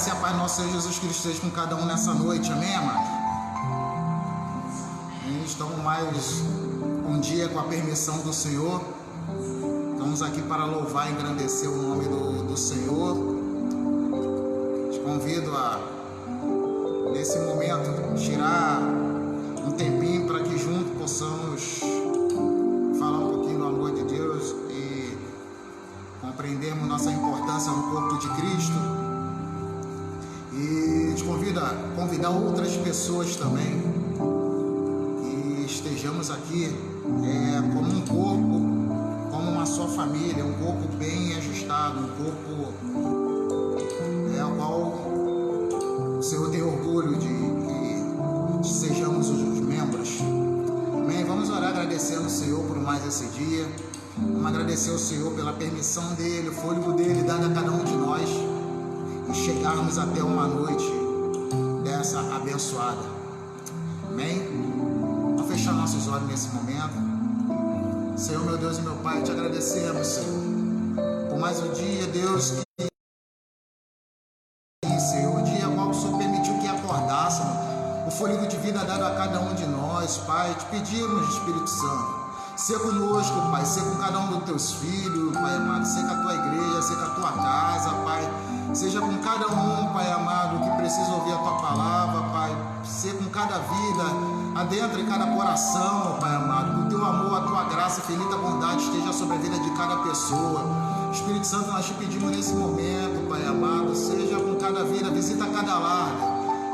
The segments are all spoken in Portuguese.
graça e a paz do nosso Senhor Jesus Cristo esteja com cada um nessa noite, amém, amados? Estamos mais um dia com a permissão do Senhor. Estamos aqui para louvar e engrandecer o nome do Senhor. Te convido a, nesse momento, tirar um tempinho para que juntos possamos falar um pouquinho do amor de Deus e compreendermos nossa importância no corpo de Cristo. E te convido a convidar outras pessoas também, que estejamos aqui como um corpo, como uma só família, um corpo bem ajustado, um corpo ao qual o Senhor tem orgulho de sejamos os membros. Amém? Vamos orar agradecendo o Senhor por mais esse dia. Vamos agradecer ao Senhor pela permissão dele, o fôlego dele dado a cada um de nós, e chegarmos até uma noite dessa abençoada. Amém? Vamos fechar nossos olhos nesse momento. Senhor, meu Deus e meu Pai, te agradecemos, Senhor, por mais um dia, Deus, Senhor, o dia qual o Senhor permitiu que acordássemos, o fôlego de vida dado a cada um de nós, Pai. Te pedimos, Espírito Santo, ser conosco, Pai, ser com cada um dos teus filhos, Pai amado, ser com a tua igreja, ser com a tua casa, Pai. Seja com cada um, Pai amado, que precisa ouvir a tua palavra, Pai. Ser com cada vida, adentra em cada coração, Pai amado. Que o teu amor, a tua graça e infinita bondade esteja sobre a vida de cada pessoa. Espírito Santo, nós te pedimos nesse momento, Pai amado, seja com cada vida, visita cada lar.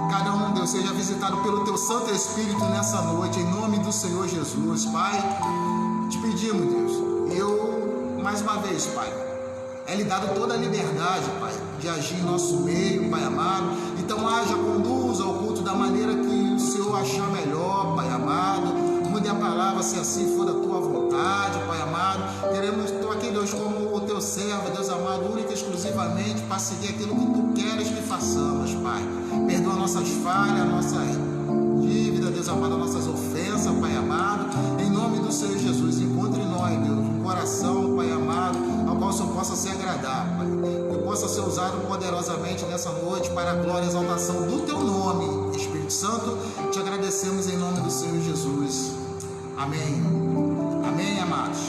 Cada um, Deus, seja visitado pelo teu Santo Espírito nessa noite, em nome do Senhor Jesus, Pai. Te pedimos, Deus, mais uma vez, Pai, é-lhe dado toda a liberdade, Pai, de agir em nosso meio, Pai amado. Então haja, conduza ao culto da maneira que o Senhor achar melhor, Pai amado. Mude a palavra, se assim for da tua vontade, Pai amado. Estou aqui, Deus, como o teu servo, Deus amado, única e exclusivamente para seguir aquilo que tu queres que façamos, Pai. Perdoa nossas falhas, nossas dívidas, Deus amado, nossas ofensas, Pai amado. Em nome do Senhor Jesus, encontre em nós, Deus, um coração, Pai amado, ao qual o Senhor possa se agradar, Pai. Que possa ser usado poderosamente nessa noite para a glória e exaltação do teu nome, Espírito Santo. Te agradecemos em nome do Senhor Jesus. Amém. Amém, amados.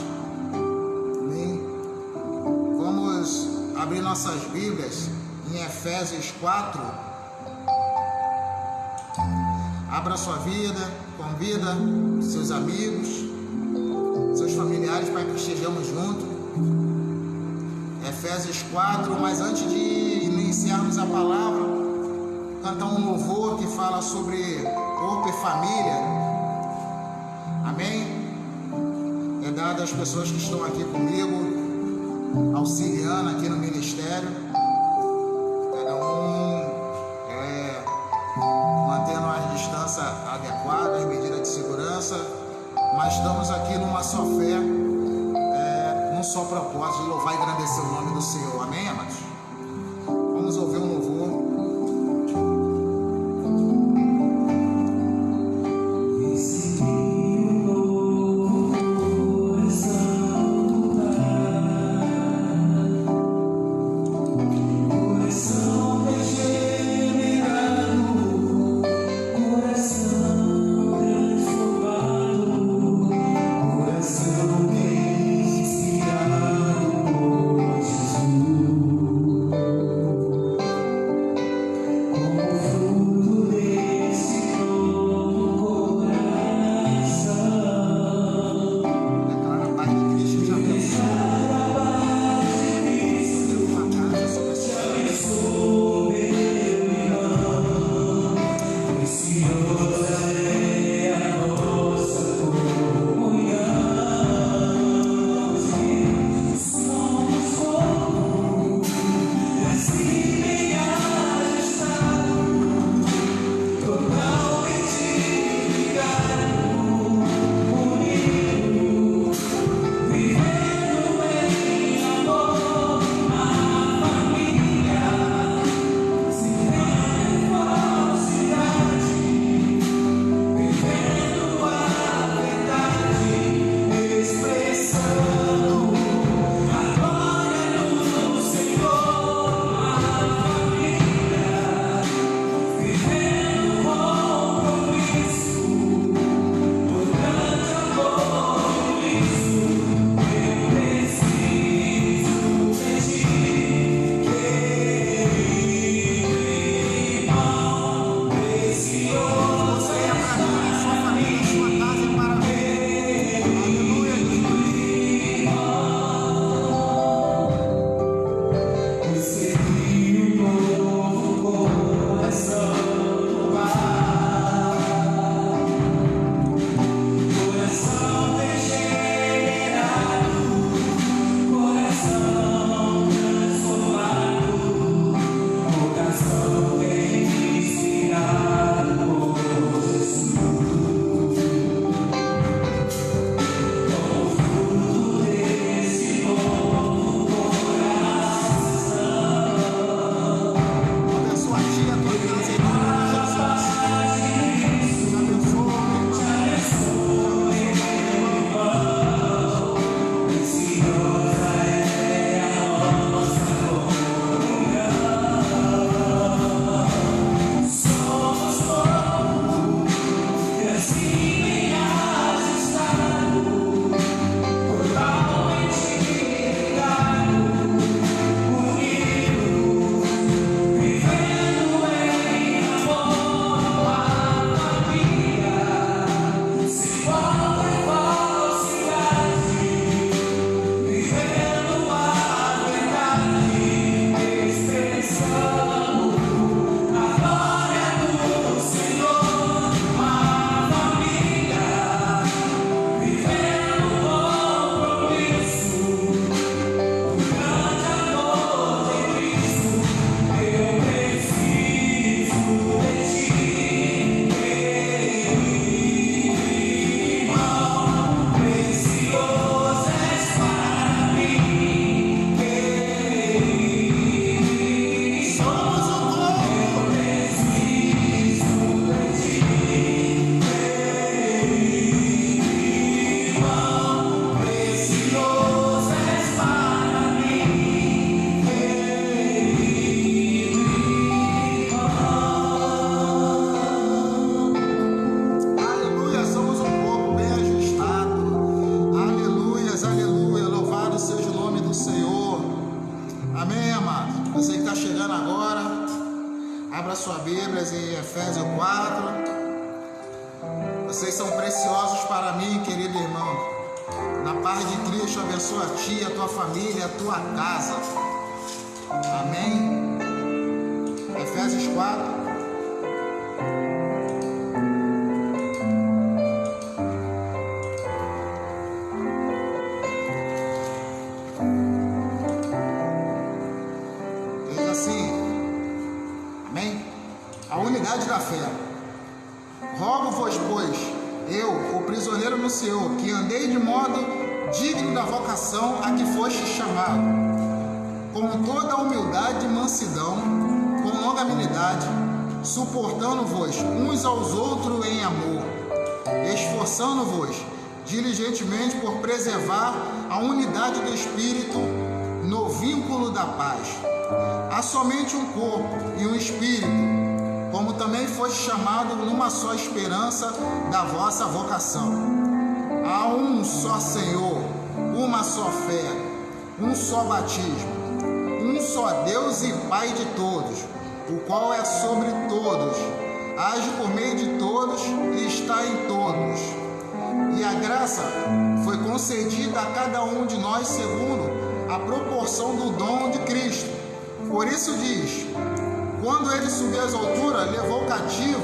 Amém. Vamos abrir nossas Bíblias em Efésios 4. Abra sua vida, convida seus amigos, seus familiares para que estejamos juntos. Efésios 4, mas antes de iniciarmos a palavra, cantar um louvor que fala sobre corpo e família. Amém? É dado às pessoas que estão aqui comigo, auxiliando aqui no ministério. Cada um mantendo a distância adequada, as medidas de segurança, mas estamos aqui numa só fé, num só propósito de louvar e engrandecer o nome do Senhor. Amém, amados? Vamos ouvir um louvor. Você que está chegando agora, abra sua Bíblia em Efésios 4. Vocês são preciosos para mim, querido irmão. Na paz de Cristo, abençoa a ti, a tua família, a tua casa. Amém. Efésios 4. Da fé. Rogo-vos, pois, eu, o prisioneiro no Senhor, que andei de modo digno da vocação a que foste chamado, com toda a humildade e mansidão, com longanimidade, suportando-vos uns aos outros em amor, esforçando-vos diligentemente por preservar a unidade do Espírito no vínculo da paz. Há somente um corpo e um Espírito, como também foste chamado numa só esperança da vossa vocação. Há um só Senhor, uma só fé, um só batismo, um só Deus e Pai de todos, o qual é sobre todos, age por meio de todos e está em todos. E a graça foi concedida a cada um de nós segundo a proporção do dom de Cristo. Por isso diz: quando ele subiu às alturas, levou cativo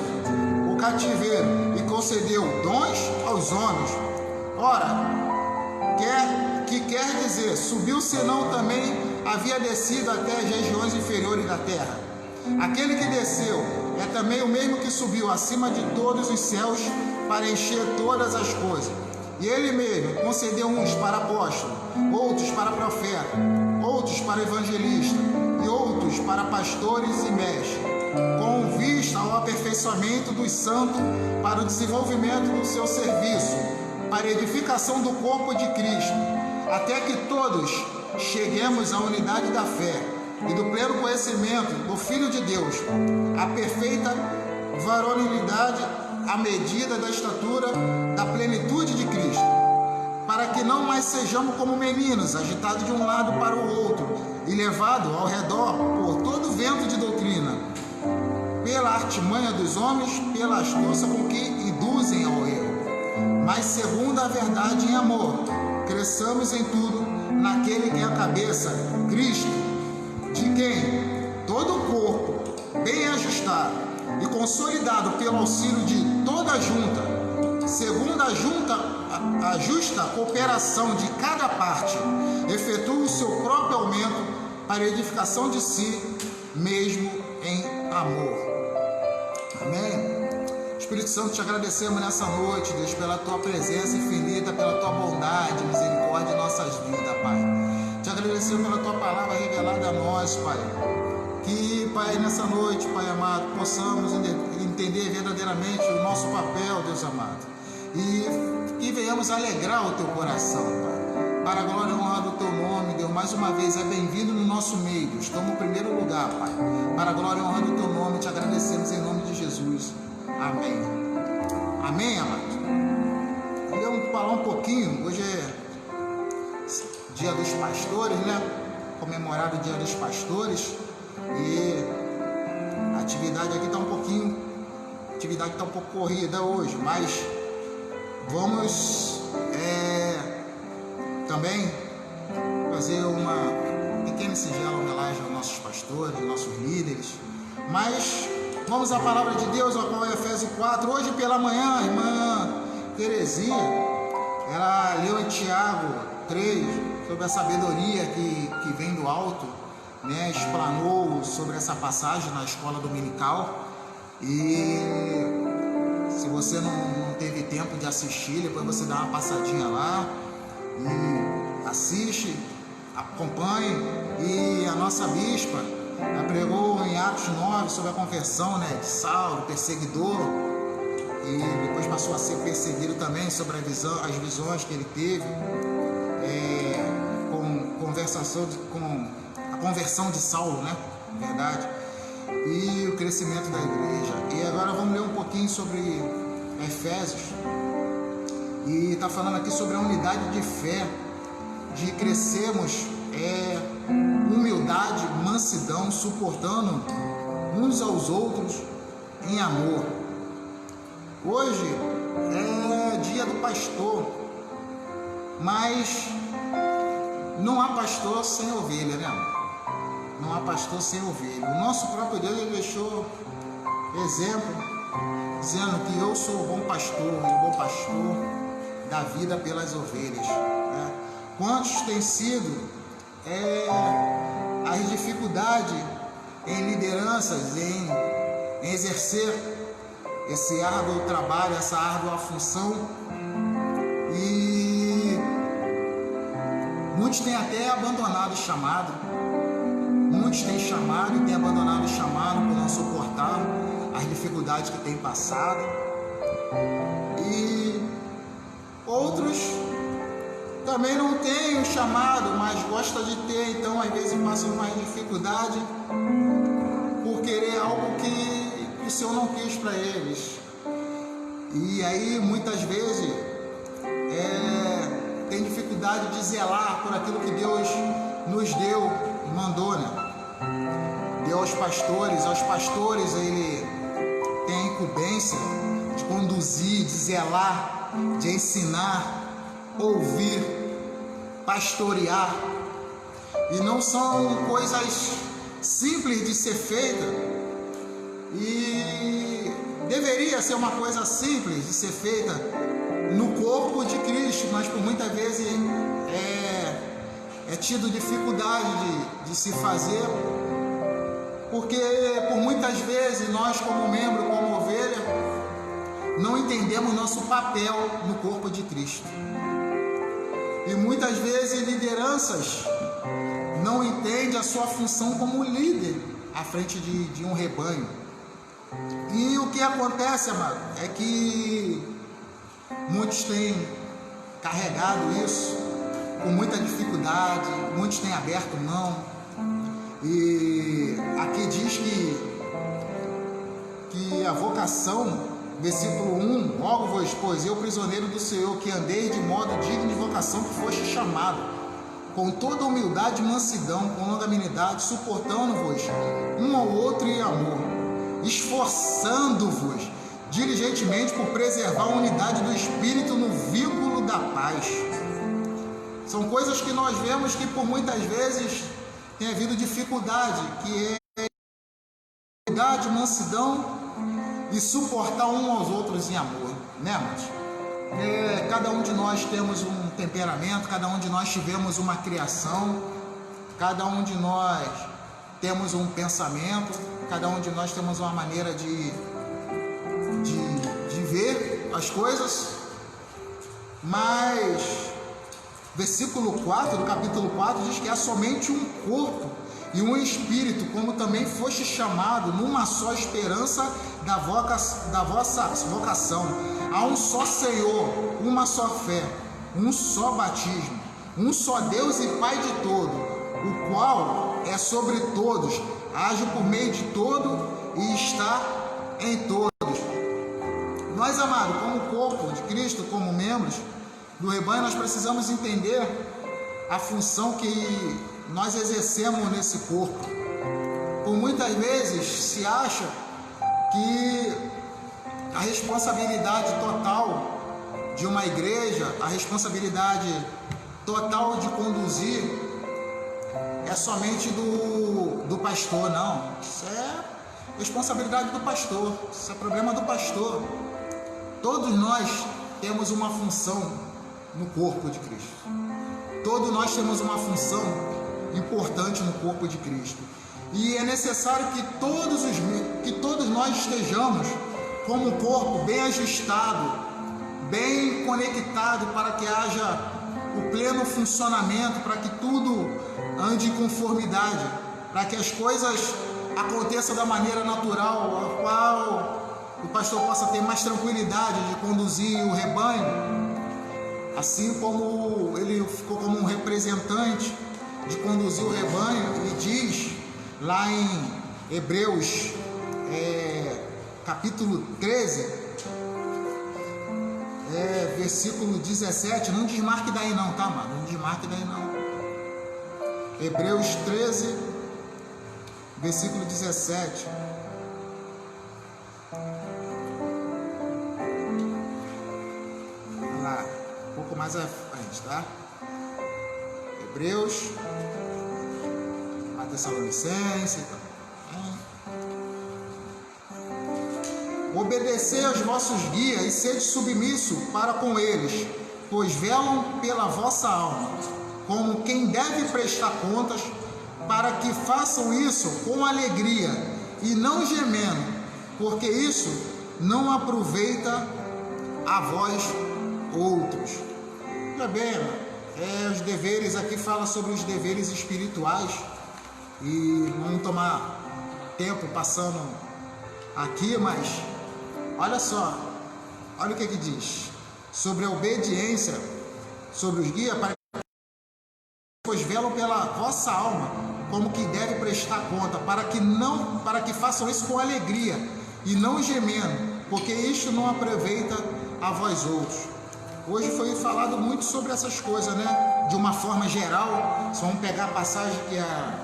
o cativeiro e concedeu dons aos homens. Ora, quer dizer, subiu, senão também havia descido até as regiões inferiores da terra. Aquele que desceu é também o mesmo que subiu acima de todos os céus para encher todas as coisas. E ele mesmo concedeu uns para apóstolos, outros para profetas, outros para evangelistas e outros para pastores e mestres, com vista ao aperfeiçoamento dos santos para o desenvolvimento do seu serviço, para a edificação do corpo de Cristo, até que todos cheguemos à unidade da fé e do pleno conhecimento do Filho de Deus, à perfeita varonilidade, à medida da estatura da plenitude de Cristo, para que não mais sejamos como meninos, agitados de um lado para o outro e levados ao redor por todo vento de doutrina, pela artimanha dos homens, pela astúcia com que induzem ao erro, mas segundo a verdade em amor, cresçamos em tudo naquele que é a cabeça, Cristo, de quem todo o corpo, bem ajustado e consolidado pelo auxílio de toda a junta, segundo a justa cooperação de cada parte, efetua o seu próprio aumento para a edificação de si mesmo em amor. Amém? Espírito Santo, te agradecemos nessa noite, Deus, pela tua presença infinita, pela tua bondade, misericórdia em nossas vidas, Pai. Te agradecemos pela tua palavra revelada a nós, Pai. Que, Pai, nessa noite, Pai amado, possamos entender verdadeiramente o nosso papel, Deus amado, e que venhamos alegrar o teu coração, Pai, para a glória e honra do teu nome, Deus. Mais uma vez, é bem-vindo no nosso meio, Deus. Toma o primeiro lugar, Pai, para a glória e honra do teu nome, te agradecemos em nome de Jesus. Amém. Amém, amado. Vamos falar um pouquinho, hoje é Dia dos Pastores, né? Comemorado o Dia dos Pastores. E a atividade aqui está um pouco corrida hoje, mas vamos também fazer uma pequena e singela homenagem aos nossos pastores, nossos líderes. Mas vamos à palavra de Deus, a qual é Efésios 4. Hoje pela manhã, a irmã Terezinha, ela leu em Tiago 3 sobre a sabedoria que vem do alto, né? Explanou sobre essa passagem na escola dominical. E se você não teve tempo de assistir, depois você dá uma passadinha lá e assiste, acompanhe. E a nossa bispa, ela pregou em Atos 9 sobre a conversão, né, de Saulo, perseguidor, e depois passou a ser perseguido também, sobre as visões que ele teve, com a conversão de Saulo, né, na verdade, e o crescimento da igreja. E agora vamos ler um pouquinho sobre Efésios, e está falando aqui sobre a unidade de fé, de crescermos humildade, mansidão, suportando uns aos outros em amor. Hoje é dia do pastor, mas não há pastor sem ovelha, né? Não há pastor sem ovelha. O nosso próprio Deus deixou exemplo, dizendo que eu sou o bom pastor, e o bom pastor dá vida pelas ovelhas, né? Quantos têm sido as dificuldades em lideranças, em exercer esse árduo trabalho, essa árdua função, e muitos têm até abandonado o chamado, muitos têm chamado e têm abandonado o chamado por não suportar as dificuldades que têm passado, e outros também não têm o chamado, mas gostam de ter, então às vezes passam mais dificuldade por querer algo que o Senhor não quis para eles. E aí muitas vezes tem dificuldade de zelar por aquilo que Deus nos deu e mandou, né? Deu aos pastores ele tem a incumbência de conduzir, de zelar, de ensinar, ouvir, pastorear, e não são coisas simples de ser feita, e deveria ser uma coisa simples de ser feita no corpo de Cristo, mas por muitas vezes é tido dificuldade de se fazer, porque por muitas vezes nós, como membro, como ovelha, não entendemos nosso papel no corpo de Cristo. E muitas vezes lideranças não entendem a sua função como líder à frente de um rebanho. E o que acontece, amado, é que muitos têm carregado isso com muita dificuldade, muitos têm aberto mão. E aqui diz que a vocação, versículo 1, logo vos, pois eu, prisioneiro do Senhor, que andei de modo digno de vocação que foste chamado, com toda humildade e mansidão, com longanimidade, suportando-vos um ao outro em amor, esforçando-vos diligentemente por preservar a unidade do Espírito no vínculo da paz. São coisas que nós vemos que por muitas vezes tem havido dificuldade, que é humildade, mansidão e suportar uns aos outros em amor, né, irmãos? Cada um de nós temos um temperamento, cada um de nós tivemos uma criação, cada um de nós temos um pensamento, cada um de nós temos uma maneira de ver as coisas, mas versículo 4 do capítulo 4 diz que há somente um corpo e um espírito, como também foste chamado numa só esperança da vossa vocação. Há um só Senhor, uma só fé, um só batismo, um só Deus e Pai de todo, o qual é sobre todos, age por meio de todo e está em todos. Nós, amados, como corpo de Cristo, como membros do rebanho, nós precisamos entender a função que nós exercemos nesse corpo. Por muitas vezes se acha que a responsabilidade total de uma igreja, a responsabilidade total de conduzir é somente do pastor. Não, isso é responsabilidade do pastor, isso é problema do pastor. Todos nós temos uma função no corpo de Cristo. Todos nós temos uma função importante no corpo de Cristo. E é necessário que todos nós estejamos como um corpo bem ajustado, bem conectado, para que haja o pleno funcionamento, para que tudo ande em conformidade, para que as coisas aconteçam da maneira natural, a qual o pastor possa ter mais tranquilidade de conduzir o rebanho, assim como ele ficou como um representante de conduzir o rebanho. E diz lá em Hebreus capítulo 13, versículo 17, não desmarque daí não, tá, mano? Não desmarque daí não. Hebreus 13, versículo 17. Vamos lá, um pouco mais à frente, tá? Hebreus, a Tessalonicense. Obedecei aos vossos guias e sede submisso para com eles, pois velam pela vossa alma, como quem deve prestar contas, para que façam isso com alegria e não gemendo, porque isso não aproveita a vós outros. Veja bem, os deveres aqui fala sobre os deveres espirituais, e não tomar tempo passando aqui, mas olha só, olha o que diz sobre a obediência, sobre os guias, para pois velam pela vossa alma, como que deve prestar conta, para que façam isso com alegria e não gemendo, porque isto não aproveita a vós outros. Hoje foi falado muito sobre essas coisas, né? De uma forma geral. Se vamos pegar a passagem que a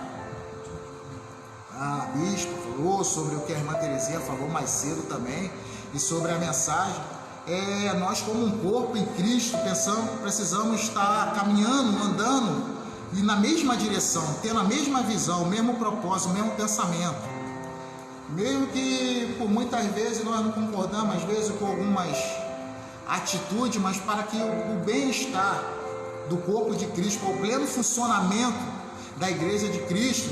bispo falou, sobre o que a irmã Terezinha falou mais cedo também, e sobre a mensagem, nós como um corpo em Cristo precisamos estar caminhando, andando e na mesma direção, tendo a mesma visão, o mesmo propósito, o mesmo pensamento. Mesmo que por muitas vezes nós não concordamos, às vezes com algumas atitudes, mas para que o bem-estar do corpo de Cristo, o pleno funcionamento da igreja de Cristo,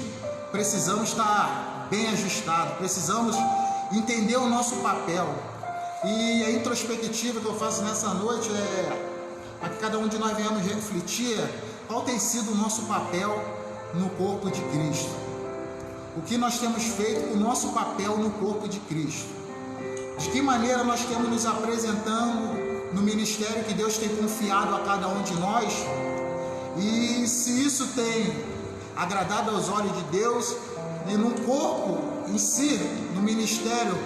precisamos estar bem ajustados, precisamos entender o nosso papel. E a introspectiva que eu faço nessa noite para que cada um de nós venhamos refletir qual tem sido o nosso papel no corpo de Cristo. O que nós temos feito com o nosso papel no corpo de Cristo. De que maneira nós temos nos apresentando no ministério que Deus tem confiado a cada um de nós. E se isso tem agradado aos olhos de Deus, e no corpo em si, no ministério,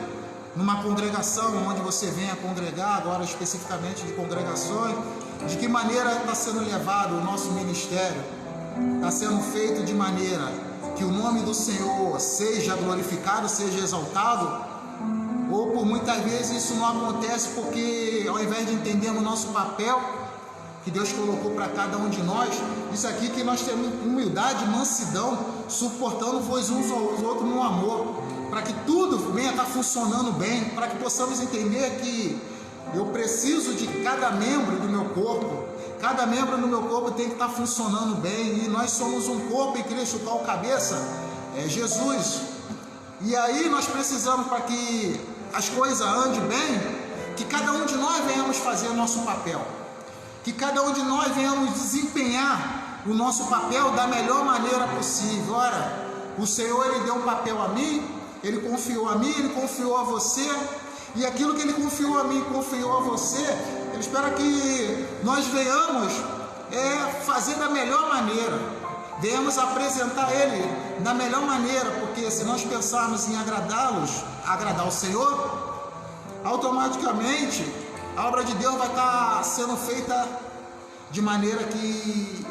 numa congregação onde você venha congregar, agora especificamente de congregações, de que maneira está sendo levado o nosso ministério? Está sendo feito de maneira que o nome do Senhor seja glorificado, seja exaltado? Ou por muitas vezes isso não acontece porque ao invés de entendermos o nosso papel que Deus colocou para cada um de nós, isso aqui que nós temos humildade, mansidão, suportando-vos uns aos outros no amor, para que tudo venha estar funcionando bem, para que possamos entender que eu preciso de cada membro do meu corpo, cada membro do meu corpo tem que estar funcionando bem, e nós somos um corpo em Cristo, qual cabeça é Jesus. E aí nós precisamos, para que as coisas andem bem, que cada um de nós venhamos fazer o nosso papel, que cada um de nós venhamos desempenhar o nosso papel da melhor maneira possível. Ora, o Senhor, Ele deu um papel a mim, Ele confiou a mim, Ele confiou a você, e aquilo que Ele confiou a mim, confiou a você, Ele espera que nós venhamos fazer da melhor maneira, venhamos apresentar Ele da melhor maneira, porque se nós pensarmos em agradar o Senhor, automaticamente a obra de Deus vai estar sendo feita de maneira que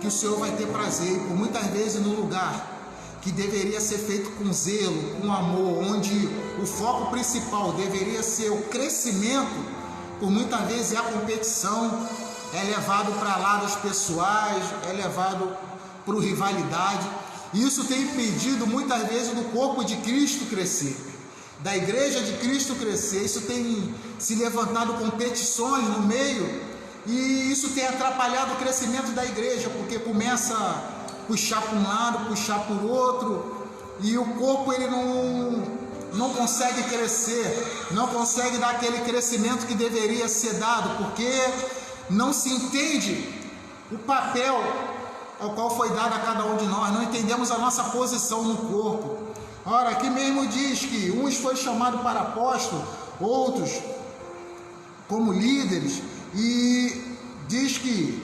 o Senhor vai ter prazer. E por muitas vezes no lugar que deveria ser feito com zelo, com amor, onde o foco principal deveria ser o crescimento, por muitas vezes é a competição, é levado para lados pessoais, é levado para a rivalidade. E isso tem impedido muitas vezes do corpo de Cristo crescer, da igreja de Cristo crescer. Isso tem se levantado competições no meio, e isso tem atrapalhado o crescimento da igreja, porque começa a puxar para um lado, puxar por outro, e o corpo ele não consegue crescer, não consegue dar aquele crescimento que deveria ser dado, porque não se entende o papel ao qual foi dado a cada um de nós, não entendemos a nossa posição no corpo. Ora, aqui mesmo diz que uns foi chamado para apóstolo, outros como líderes, e diz que,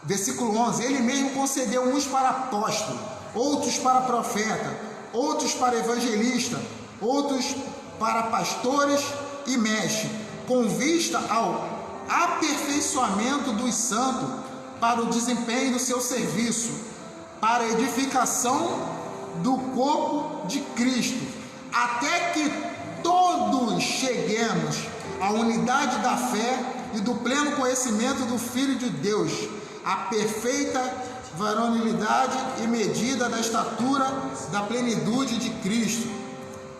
versículo 11, ele mesmo concedeu uns para apóstolo, outros para profeta, outros para evangelista, outros para pastores e mestres, com vista ao aperfeiçoamento dos santos, para o desempenho do seu serviço, para a edificação do corpo de Cristo, até que todos cheguemos à unidade da fé e do pleno conhecimento do Filho de Deus, a perfeita varonilidade e medida da estatura da plenitude de Cristo.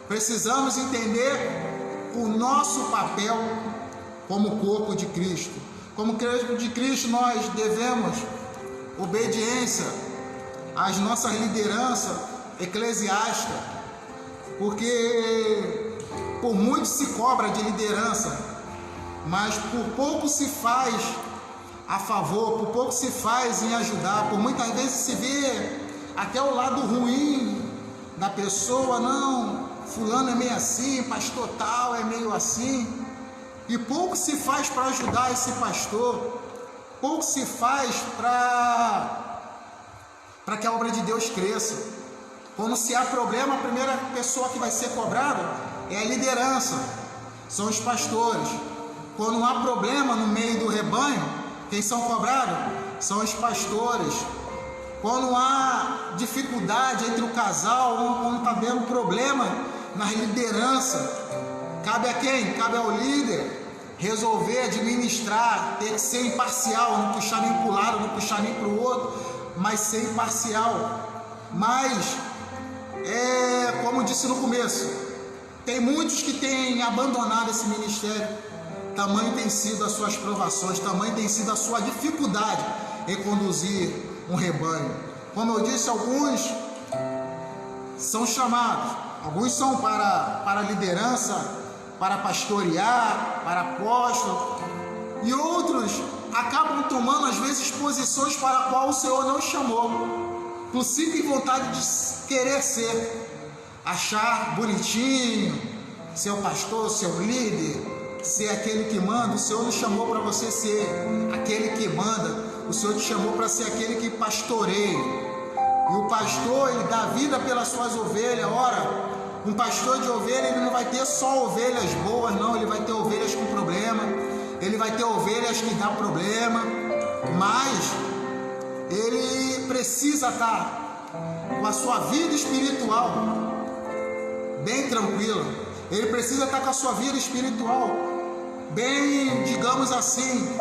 Precisamos entender o nosso papel como corpo de Cristo. Como corpo de Cristo, nós devemos obediência às nossas lideranças eclesiásticas, porque por muito se cobra de liderança, mas por pouco se faz a favor, por pouco se faz em ajudar, por muitas vezes se vê até o lado ruim da pessoa. Não, fulano é meio assim, pastor tal é meio assim, e pouco se faz para ajudar esse pastor, pouco se faz para que a obra de Deus cresça. Quando se há problema, a primeira pessoa que vai ser cobrada é a liderança, são os pastores. Quando há problema no meio do rebanho, quem são cobrados? São os pastores. Quando há dificuldade entre o casal, quando está havendo problema na liderança, cabe a quem? Cabe ao líder resolver, administrar, ter que ser imparcial, não puxar nem para um lado, não puxar nem para o outro, mas ser imparcial. Mas, como disse no começo, tem muitos que têm abandonado esse ministério. Tamanho tem sido as suas provações, tamanho tem sido a sua dificuldade em conduzir um rebanho. Como eu disse, alguns são chamados, alguns são para a liderança, para pastorear, para apóstolo, e outros acabam tomando às vezes posições para a qual o Senhor não chamou, por simples vontade de querer ser, achar bonitinho, ser o pastor, ser o líder, ser aquele que manda. O Senhor não chamou para você ser aquele que manda, o Senhor te chamou para ser aquele que pastoreia. E o pastor, ele dá vida pelas suas ovelhas. Ora, um pastor de ovelha, ele não vai ter só ovelhas boas, não, ele vai ter ovelhas com problema, ele vai ter ovelhas que dão problema, mas ele precisa estar com a sua vida espiritual bem tranquila, ele precisa estar com a sua vida espiritual bem, digamos assim,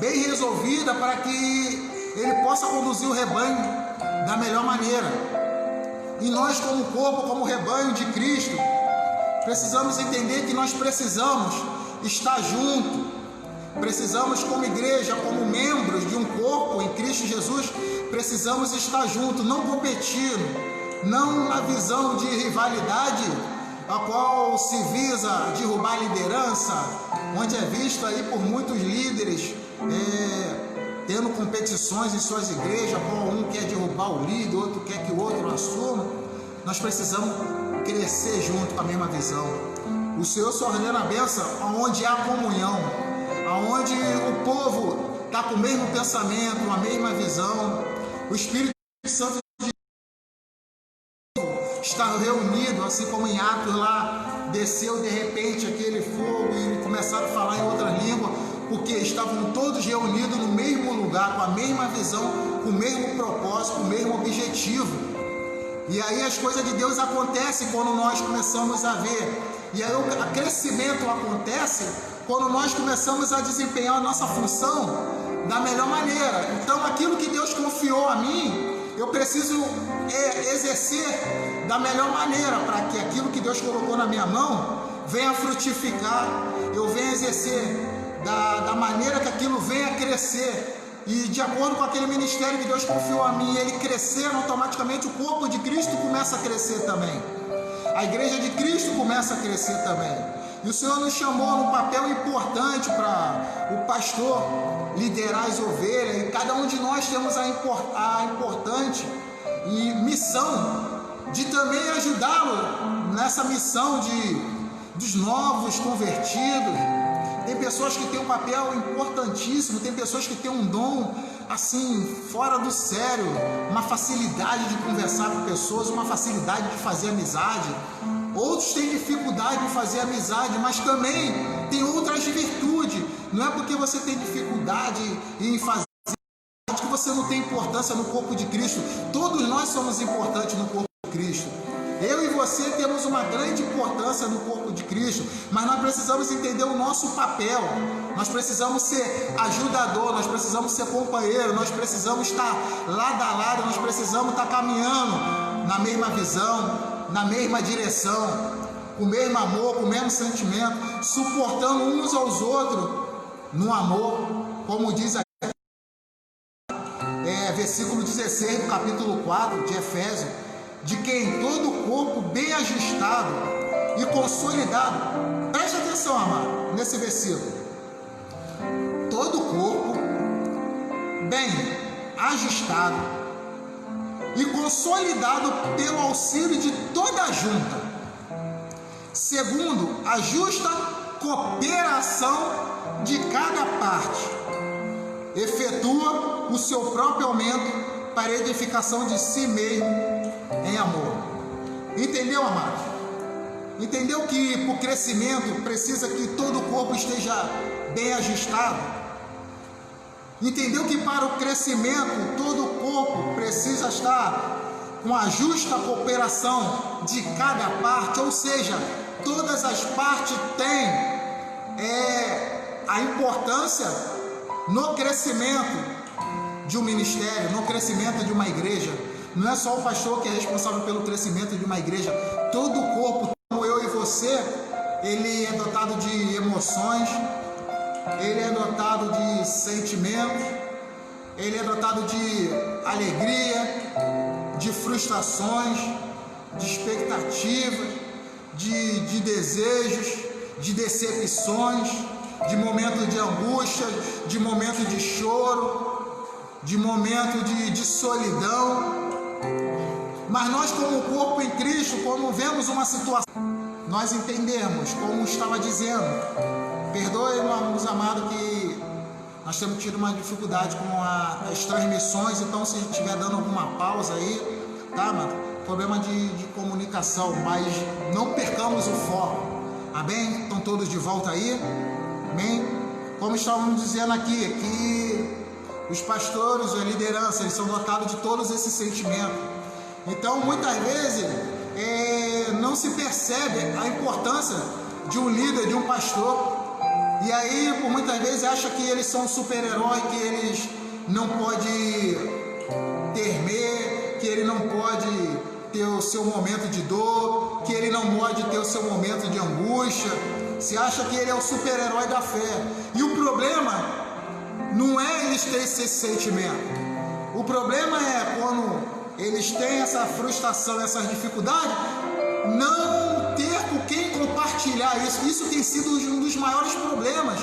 bem resolvida, para que ele possa conduzir o rebanho da melhor maneira. E nós, como corpo, como rebanho de Cristo, precisamos entender que nós precisamos estar junto, precisamos, como igreja, como membros de um corpo em Cristo Jesus, precisamos estar juntos, não competindo, não na visão de rivalidade, a qual se visa derrubar a liderança, onde é visto aí por muitos líderes tendo competições em suas igrejas, qual um quer derrubar o líder, outro quer que o outro assuma. Nós precisamos crescer junto com a mesma visão. O Senhor só ordena a bênção onde há comunhão, onde o povo está com o mesmo pensamento, a mesma visão. O Espírito Santo está reunido, assim como em Atos lá, desceu de repente aquele fogo e começaram a falar em outra língua, porque estavam todos reunidos no mesmo lugar, com a mesma visão, com o mesmo propósito, com o mesmo objetivo. E aí as coisas de Deus acontecem quando nós começamos a ver, e aí o crescimento acontece quando nós começamos a desempenhar a nossa função da melhor maneira. Então aquilo que Deus confiou a mim, eu preciso exercer da melhor maneira, para que aquilo que Deus colocou na minha mão venha frutificar, eu venha exercer da maneira que aquilo venha crescer, e de acordo com aquele ministério que Deus confiou a mim, ele crescer, automaticamente o corpo de Cristo começa a crescer também, a igreja de Cristo começa a crescer também. E o Senhor nos chamou num papel importante para o pastor liderar as ovelhas, e cada um de nós temos a importante e missão de também ajudá-lo nessa missão dos novos convertidos. Tem pessoas que têm um papel importantíssimo, tem pessoas que têm um dom assim, fora do sério, uma facilidade de conversar com pessoas, uma facilidade de fazer amizade. Outros têm dificuldade em fazer amizade, mas também tem outras virtudes. Não é porque você tem dificuldade em fazer amizade você não tem importância no corpo de Cristo. Todos nós somos importantes no corpo de Cristo. Eu e você temos uma grande importância no corpo de Cristo, mas nós precisamos entender o nosso papel. Nós precisamos ser ajudador, nós precisamos ser companheiro, nós precisamos estar lado a lado, nós precisamos estar caminhando na mesma visão, na mesma direção, com o mesmo amor, com o mesmo sentimento, suportando uns aos outros no amor, como diz aqui, versículo 16 do capítulo 4 de Efésios, de quem todo o corpo bem ajustado e consolidado, preste atenção, amado, nesse versículo, todo o corpo bem ajustado e consolidado pelo auxílio de toda a junta, segundo a justa cooperação de cada parte, efetua o seu próprio aumento para a edificação de si mesmo em amor. Entendeu, amado? Entendeu que para o crescimento precisa que todo o corpo esteja bem ajustado? Entendeu que para o crescimento todo o corpo precisa estar com a justa cooperação de cada parte, ou seja, todas as partes têm a importância no crescimento de um ministério, no crescimento de uma igreja. Não é só o pastor que é responsável pelo crescimento de uma igreja. Todo o corpo, como eu e você, ele é dotado de emoções, ele é dotado de sentimentos, ele é dotado de alegria, de frustrações, de expectativas, de desejos, de decepções, de momentos de angústia, de momentos de choro, de momento de solidão. Mas nós, como corpo em Cristo, quando vemos uma situação, nós entendemos, como estava dizendo, perdoe, meus amados, que nós temos tido uma dificuldade com as transmissões, então se estiver dando alguma pausa aí, tá, mano? Problema de comunicação, mas não percamos o foco, amém? Estão todos de volta aí, amém? Como estávamos dizendo aqui, que os pastores, a liderança, eles são dotados de todos esses sentimentos. Então, muitas vezes, não se percebe a importância de um líder, de um pastor. E aí, por muitas vezes, acha que eles são super-heróis, que eles não podem temer, que ele não pode ter o seu momento de dor, que ele não pode ter o seu momento de angústia. Se acha que ele é o super-herói da fé. E o problema não é eles terem esse sentimento. O problema é quando eles têm essa frustração, essas dificuldades, não ter com quem compartilhar isso. Isso tem sido um dos maiores problemas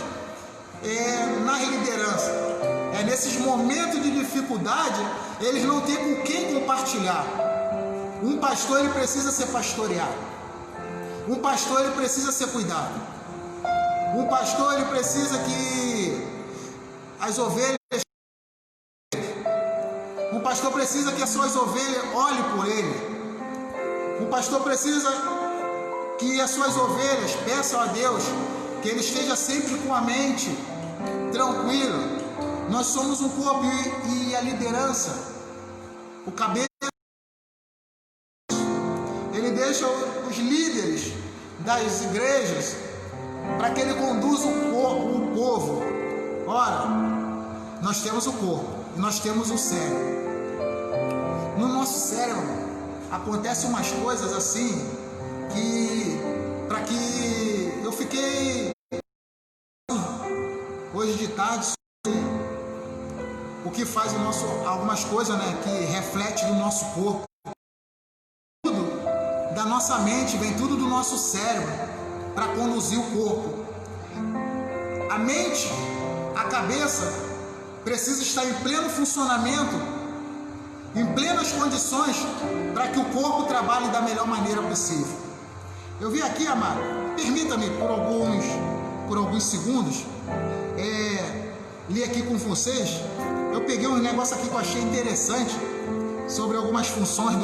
na liderança. Nesses momentos de dificuldade, eles não têm com quem compartilhar. Um pastor, ele precisa ser pastoreado. Um pastor, ele precisa ser cuidado. Um pastor, ele precisa que as ovelhas, um pastor precisa que as suas ovelhas olhem por ele. Um pastor precisa que as suas ovelhas peçam a Deus que ele esteja sempre com a mente tranquila. Nós somos um corpo e a liderança, o cabeça, ele deixa os líderes das igrejas para que ele conduza o povo. Ora, nós temos o corpo e nós temos o cérebro. No nosso cérebro acontecem umas coisas assim que eu fiquei hoje de tarde sobre o que faz algumas coisas, né, que reflete do nosso corpo. Tudo da nossa mente, vem tudo do nosso cérebro para conduzir o corpo. A mente, a cabeça precisa estar em pleno funcionamento, em plenas condições, para que o corpo trabalhe da melhor maneira possível. Eu vi aqui, amado, permita-me por alguns segundos, li aqui com vocês. Eu peguei um negócio aqui que eu achei interessante sobre algumas funções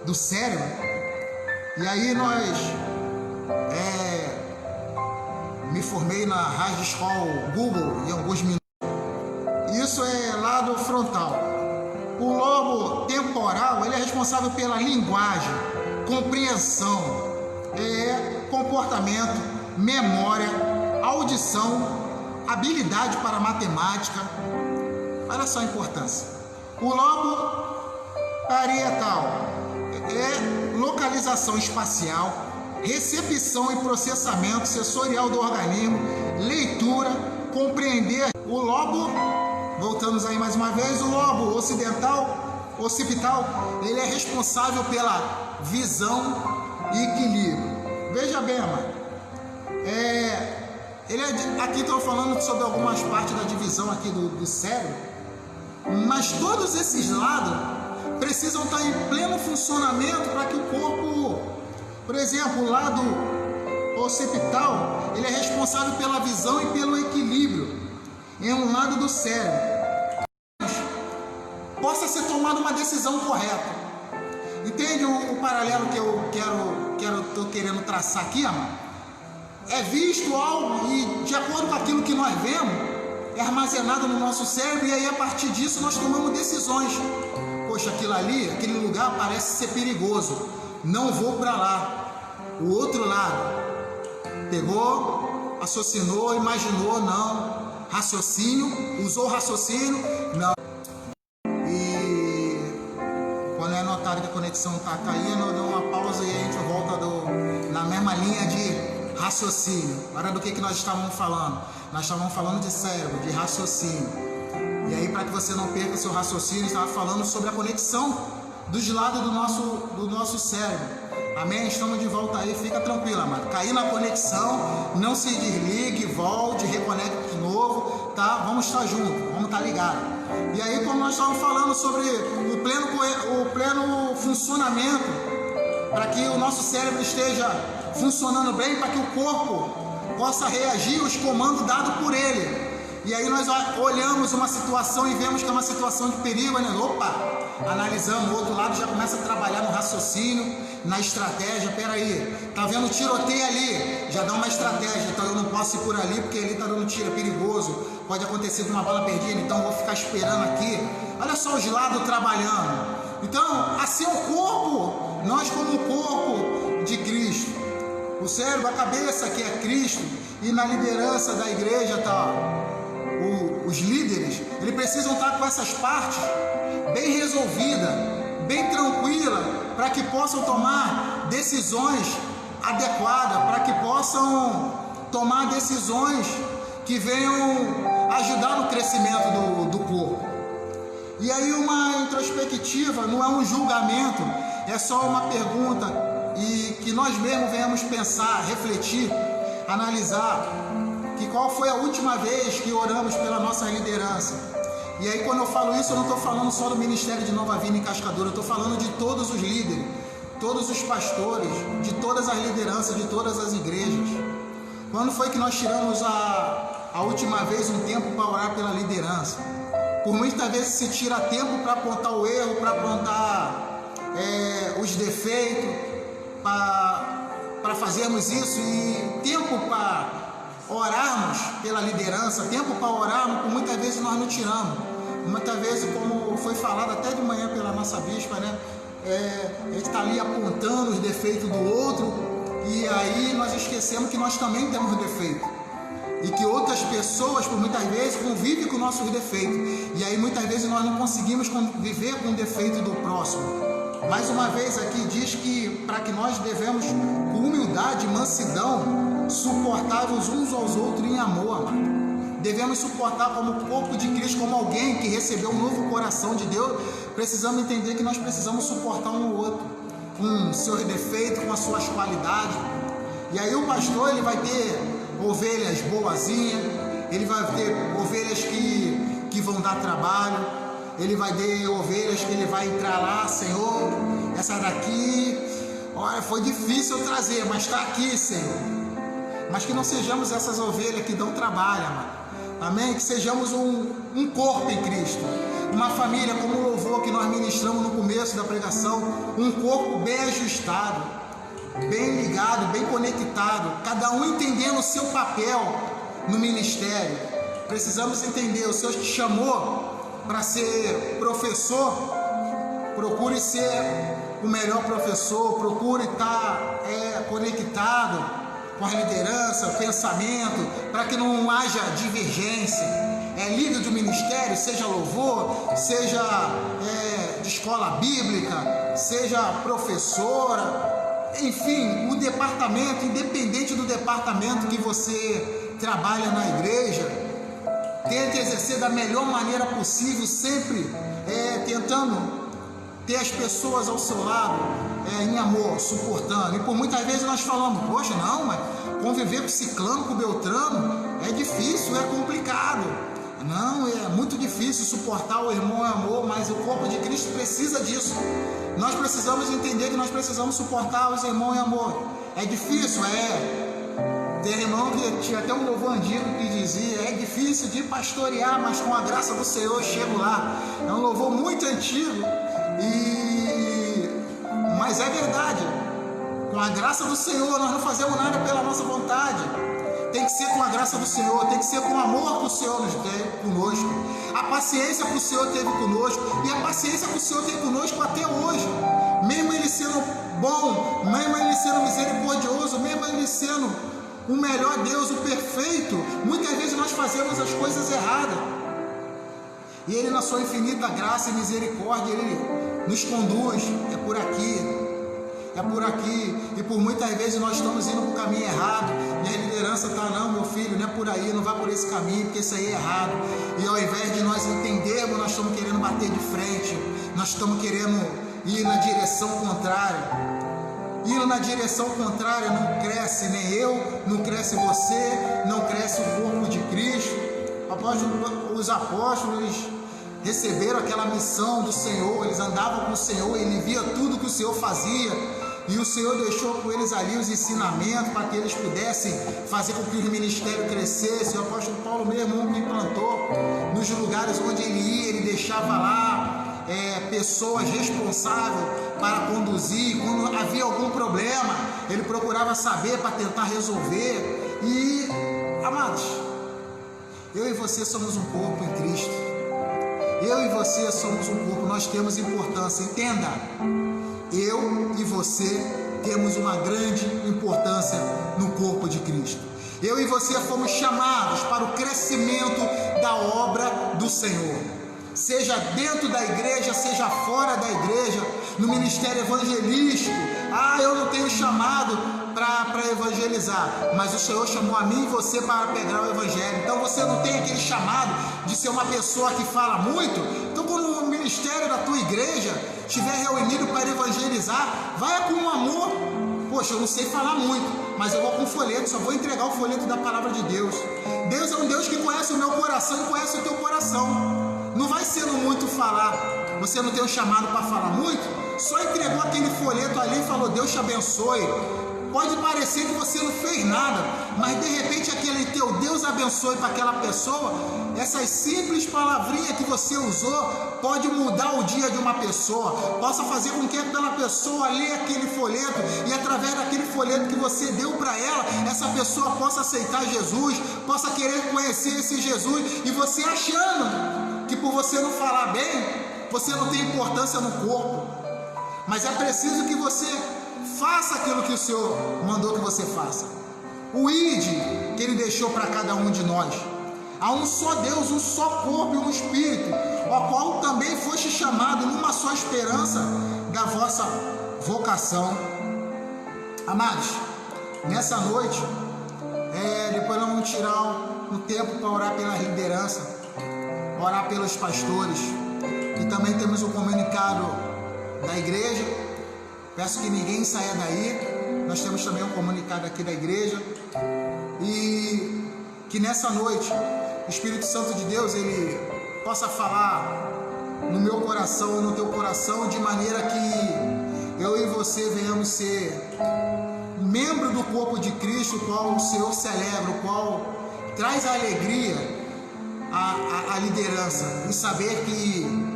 do cérebro. E aí me formei na Rádio Escola Google em alguns minutos. Isso é lá lado frontal. O lobo temporal, ele é responsável pela linguagem, compreensão, comportamento, memória, audição, habilidade para matemática. Olha só a importância. O lobo parietal é localização espacial, recepção e processamento sensorial do organismo, leitura, compreender. O lobo, voltamos aí mais uma vez, o lobo occipital, ele é responsável pela visão e equilíbrio. Veja bem, amado, aqui estou falando sobre algumas partes da divisão aqui do cérebro, mas todos esses lados precisam estar em pleno funcionamento para que o corpo, por exemplo, o lado occipital, ele é responsável pela visão e pelo equilíbrio em um lado do cérebro, possa ser tomada uma decisão correta. Entende o paralelo que eu estou querendo traçar aqui, amado? É visto algo e, de acordo com aquilo que nós vemos, é armazenado no nosso cérebro, e aí a partir disso nós tomamos decisões. Poxa, aquilo ali, aquele lugar parece ser perigoso, não vou para lá. O outro lado pegou, raciocinou, imaginou, não. Raciocínio, usou raciocínio, não. E quando é notado que a conexão está caindo, eu dou uma pausa e a gente volta na mesma linha de raciocínio. Olha do que nós estávamos falando. Nós estávamos falando de cérebro, de raciocínio. E aí, para que você não perca seu raciocínio, estava falando sobre a conexão dos lados do nosso cérebro. Amém? Estamos de volta aí, fica tranquilo, amado. Cair na conexão, não se desligue, volte, reconecte de novo, tá? Vamos estar juntos, vamos estar ligados. E aí, como nós estávamos falando sobre o pleno funcionamento, para que o nosso cérebro esteja funcionando bem, para que o corpo possa reagir aos comandos dados por ele. E aí nós olhamos uma situação e vemos que é uma situação de perigo, né? Opa, analisamos, o outro lado já começa a trabalhar no raciocínio, na estratégia. Peraí, tá vendo tiroteio ali, já dá uma estratégia. Então eu não posso ir por ali porque ali tá dando tiro, é perigoso, pode acontecer de uma bala perdida, então eu vou ficar esperando aqui. Olha só os lados trabalhando. Então, assim é o corpo, nós como o corpo de Cristo, o cérebro, a cabeça que é Cristo, e na liderança da igreja tá os líderes, eles precisam estar com essas partes bem resolvidas, bem tranquilas, para que possam tomar decisões adequadas, para que possam tomar decisões que venham ajudar no crescimento do corpo. E aí uma introspectiva não é um julgamento, é só uma pergunta, e que nós mesmos venhamos pensar, refletir, analisar, que qual foi a última vez que oramos pela nossa liderança. E aí quando eu falo isso, eu não estou falando só do Ministério de Nova Vida em Cascadura, eu estou falando de todos os líderes, todos os pastores, de todas as lideranças, de todas as igrejas. Quando foi que nós tiramos a última vez um tempo para orar pela liderança? Por muitas vezes se tira tempo para apontar o erro, para apontar os defeitos, para fazermos isso, e tempo para orarmos pela liderança, tempo para orarmos, por muitas vezes nós não tiramos. Muitas vezes, como foi falado até de manhã pela nossa bispa, né? A gente está ali apontando os defeitos do outro, e aí nós esquecemos que nós também temos defeito, e que outras pessoas, por muitas vezes, convivem com nossos defeitos, e aí muitas vezes nós não conseguimos conviver com o defeito do próximo. Mais uma vez aqui diz que para que nós devemos, com humildade e mansidão, suportar-vos uns aos outros em amor, amado. Devemos suportar como corpo de Cristo, como alguém que recebeu um novo coração de Deus. Precisamos entender que nós precisamos suportar um ao outro, com seus defeitos, com as suas qualidades. E aí o pastor, ele vai ter ovelhas boazinhas, ele vai ter ovelhas que vão dar trabalho, ele vai ter ovelhas que ele vai entrar lá, Senhor, essa daqui, olha, foi difícil eu trazer, mas está aqui, Senhor. Mas que não sejamos essas ovelhas que dão trabalho, amado. Amém? Que sejamos um corpo em Cristo, uma família, como o louvor que nós ministramos no começo da pregação, um corpo bem ajustado, bem ligado, bem conectado, cada um entendendo o seu papel no ministério. Precisamos entender, o Senhor te chamou para ser professor, procure ser o melhor professor, procure estar conectado com a liderança, o pensamento, para que não haja divergência. Líder do ministério, seja louvor, seja de escola bíblica, seja professora, enfim, o departamento, independente do departamento que você trabalha na igreja, tente exercer da melhor maneira possível, sempre tentando ter as pessoas ao seu lado, em amor, suportando. E por muitas vezes nós falamos, poxa, não, mas conviver com ciclano, com beltrano, é difícil, é complicado. Não, é muito difícil suportar o irmão em amor, mas o corpo de Cristo precisa disso. Nós precisamos entender que nós precisamos suportar os irmãos em amor. É difícil, Tem irmão que tinha até um louvor antigo que dizia, é difícil de pastorear, mas com a graça do Senhor eu chego lá. É um louvor muito antigo, mas é verdade. Com a graça do Senhor nós não fazemos nada pela nossa vontade. Tem que ser com a graça do Senhor, tem que ser com o amor que o Senhor nos tem conosco, a paciência que o Senhor teve conosco, e a paciência que o Senhor tem conosco até hoje, mesmo Ele sendo bom, mesmo Ele sendo misericordioso, mesmo Ele sendo o melhor Deus, o perfeito. Muitas vezes nós fazemos as coisas erradas, e Ele, na sua infinita graça e misericórdia, Ele nos conduz. É por aqui, e por muitas vezes nós estamos indo para o caminho errado, e a liderança está, não, meu filho, não é por aí, não vai por esse caminho, porque isso aí é errado. E ao invés de nós entendermos, nós estamos querendo bater de frente, nós estamos querendo ir na direção contrária. Indo na direção contrária não cresce nem eu, não cresce você, não cresce o corpo de Cristo. Os apóstolos receberam aquela missão do Senhor, eles andavam com o Senhor, ele via tudo que o Senhor fazia, e o Senhor deixou com eles ali os ensinamentos para que eles pudessem fazer com que o ministério crescesse. O apóstolo Paulo mesmo que plantou nos lugares onde ele ia, ele deixava lá pessoas responsáveis para conduzir. Quando havia algum problema, ele procurava saber para tentar resolver. E, amados, eu e você somos um corpo em Cristo. Eu e você somos um corpo, nós temos importância, entenda. Eu e você temos uma grande importância no corpo de Cristo. Eu e você fomos chamados para o crescimento da obra do Senhor, seja dentro da igreja, seja fora da igreja, no ministério evangelístico. Eu não tenho chamado para evangelizar, mas o Senhor chamou a mim e você para pegar o evangelho. Então você não tem aquele chamado de ser uma pessoa que fala muito. Então quando o ministério da tua igreja estiver reunido para evangelizar, vai com amor. Poxa, eu não sei falar muito, mas eu vou com folheto, só vou entregar o folheto da palavra de Deus. Deus é um Deus que conhece o meu coração e conhece o teu coração. Não vai sendo muito falar. Você não tem um chamado para falar muito, só entregou aquele folheto ali e falou, Deus te abençoe. Pode parecer que você não fez nada, mas de repente aquele teu Deus abençoe para aquela pessoa. Essas simples palavrinhas que você usou pode mudar o dia de uma pessoa, possa fazer com que aquela pessoa leia aquele folheto, e através daquele folheto que você deu para ela, essa pessoa possa aceitar Jesus, possa querer conhecer esse Jesus. E você achando que por você não falar bem, você não tem importância no corpo, mas é preciso que você faça aquilo que o Senhor mandou que você faça. O ID que Ele deixou para cada um de nós. Há um só Deus, um só corpo e um Espírito, ao qual também foste chamado numa só esperança da vossa vocação. Amados, nessa noite, depois nós vamos tirar um tempo para orar pela liderança, orar pelos pastores, e também temos um comunicado da igreja. Peço que ninguém saia daí. Nós temos também um comunicado aqui da igreja, e que nessa noite o Espírito Santo de Deus ele possa falar no meu coração, no teu coração, de maneira que eu e você venhamos ser membro do corpo de Cristo, o qual o Senhor celebra, o qual traz a alegria à liderança, em saber que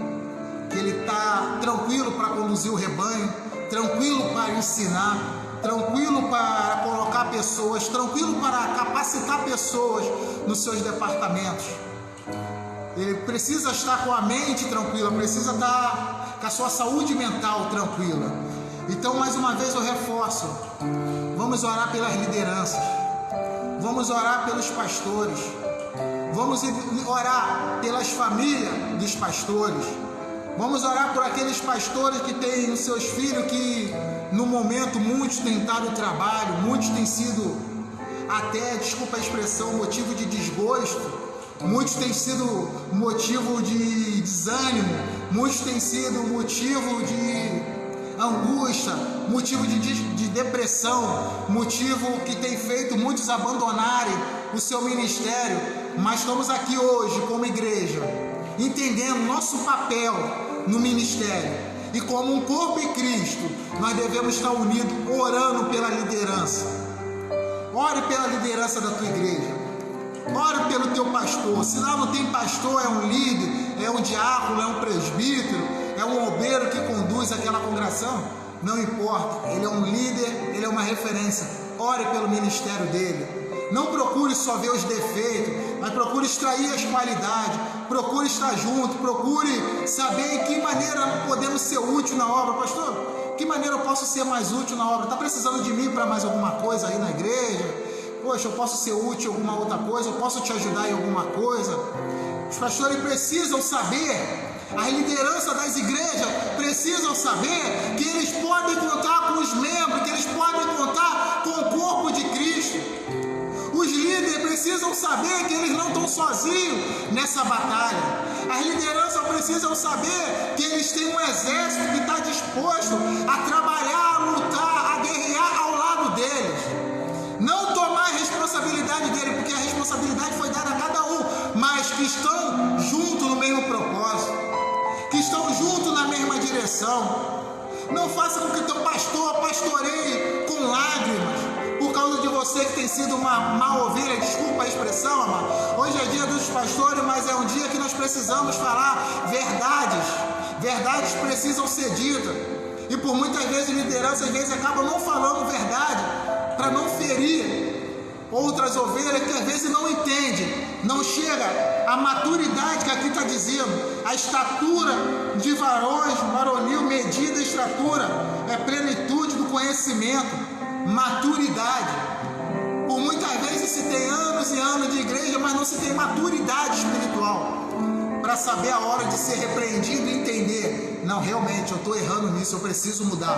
ele está tranquilo para conduzir o rebanho, tranquilo para ensinar, tranquilo para colocar pessoas, tranquilo para capacitar pessoas nos seus departamentos. ele precisa estar com a mente tranquila, precisa estar com a sua saúde mental tranquila. Então, mais uma vez eu reforço, vamos orar pelas lideranças, vamos orar pelos pastores, vamos orar pelas famílias dos pastores, vamos orar por aqueles pastores que têm os seus filhos que no momento muitos têm dado trabalho, muitos têm sido até, desculpa a expressão, motivo de desgosto, muitos têm sido motivo de desânimo, muitos têm sido motivo de angústia, motivo de depressão, motivo que tem feito muitos abandonarem o seu ministério. Mas estamos aqui hoje como igreja, entendendo nosso papel no ministério, e como um corpo em Cristo, nós devemos estar unidos, orando pela liderança. Ore pela liderança da tua igreja, ore pelo teu pastor. Se lá não tem pastor, é um líder, é um diácono, é um presbítero, é um obreiro que conduz aquela congregação, não importa, ele é um líder, ele é uma referência. Ore pelo ministério dele. Não procure só ver os defeitos, mas procure extrair as qualidades, procure estar junto, procure saber em que maneira podemos ser úteis na obra. Pastor, que maneira eu posso ser mais útil na obra? Está precisando de mim para mais alguma coisa aí na igreja? Poxa, eu posso ser útil em alguma outra coisa? Eu posso te ajudar em alguma coisa? Os pastores precisam saber, a liderança das igrejas precisam saber que eles podem contar com os membros, que eles podem contar com o corpo de Cristo. Os líderes precisam saber que eles não estão sozinhos nessa batalha. As lideranças precisam saber que eles têm um exército que está disposto a trabalhar, a lutar, a guerrear ao lado deles. Não tomar a responsabilidade dele, porque a responsabilidade foi dada a cada um, mas que estão juntos no mesmo propósito, que estão juntos na mesma direção. Não faça com que teu pastor pastoreie com lágrimas por causa de você que tem sido uma má ovelha. Desculpa a expressão, amado. Hoje é dia dos pastores, mas é um dia que nós precisamos falar verdades. Verdades precisam ser ditas. E por muitas vezes lideranças às vezes acabam não falando verdade para não ferir outras ovelhas que às vezes não entendem, não chega à maturidade que aqui está dizendo, a estatura de varões, varonil, medida, estatura, é plenitude do conhecimento, maturidade. Por muitas vezes se tem anos e anos de igreja, mas não se tem maturidade espiritual para saber a hora de ser repreendido e entender, não, realmente eu estou errando nisso, eu preciso mudar.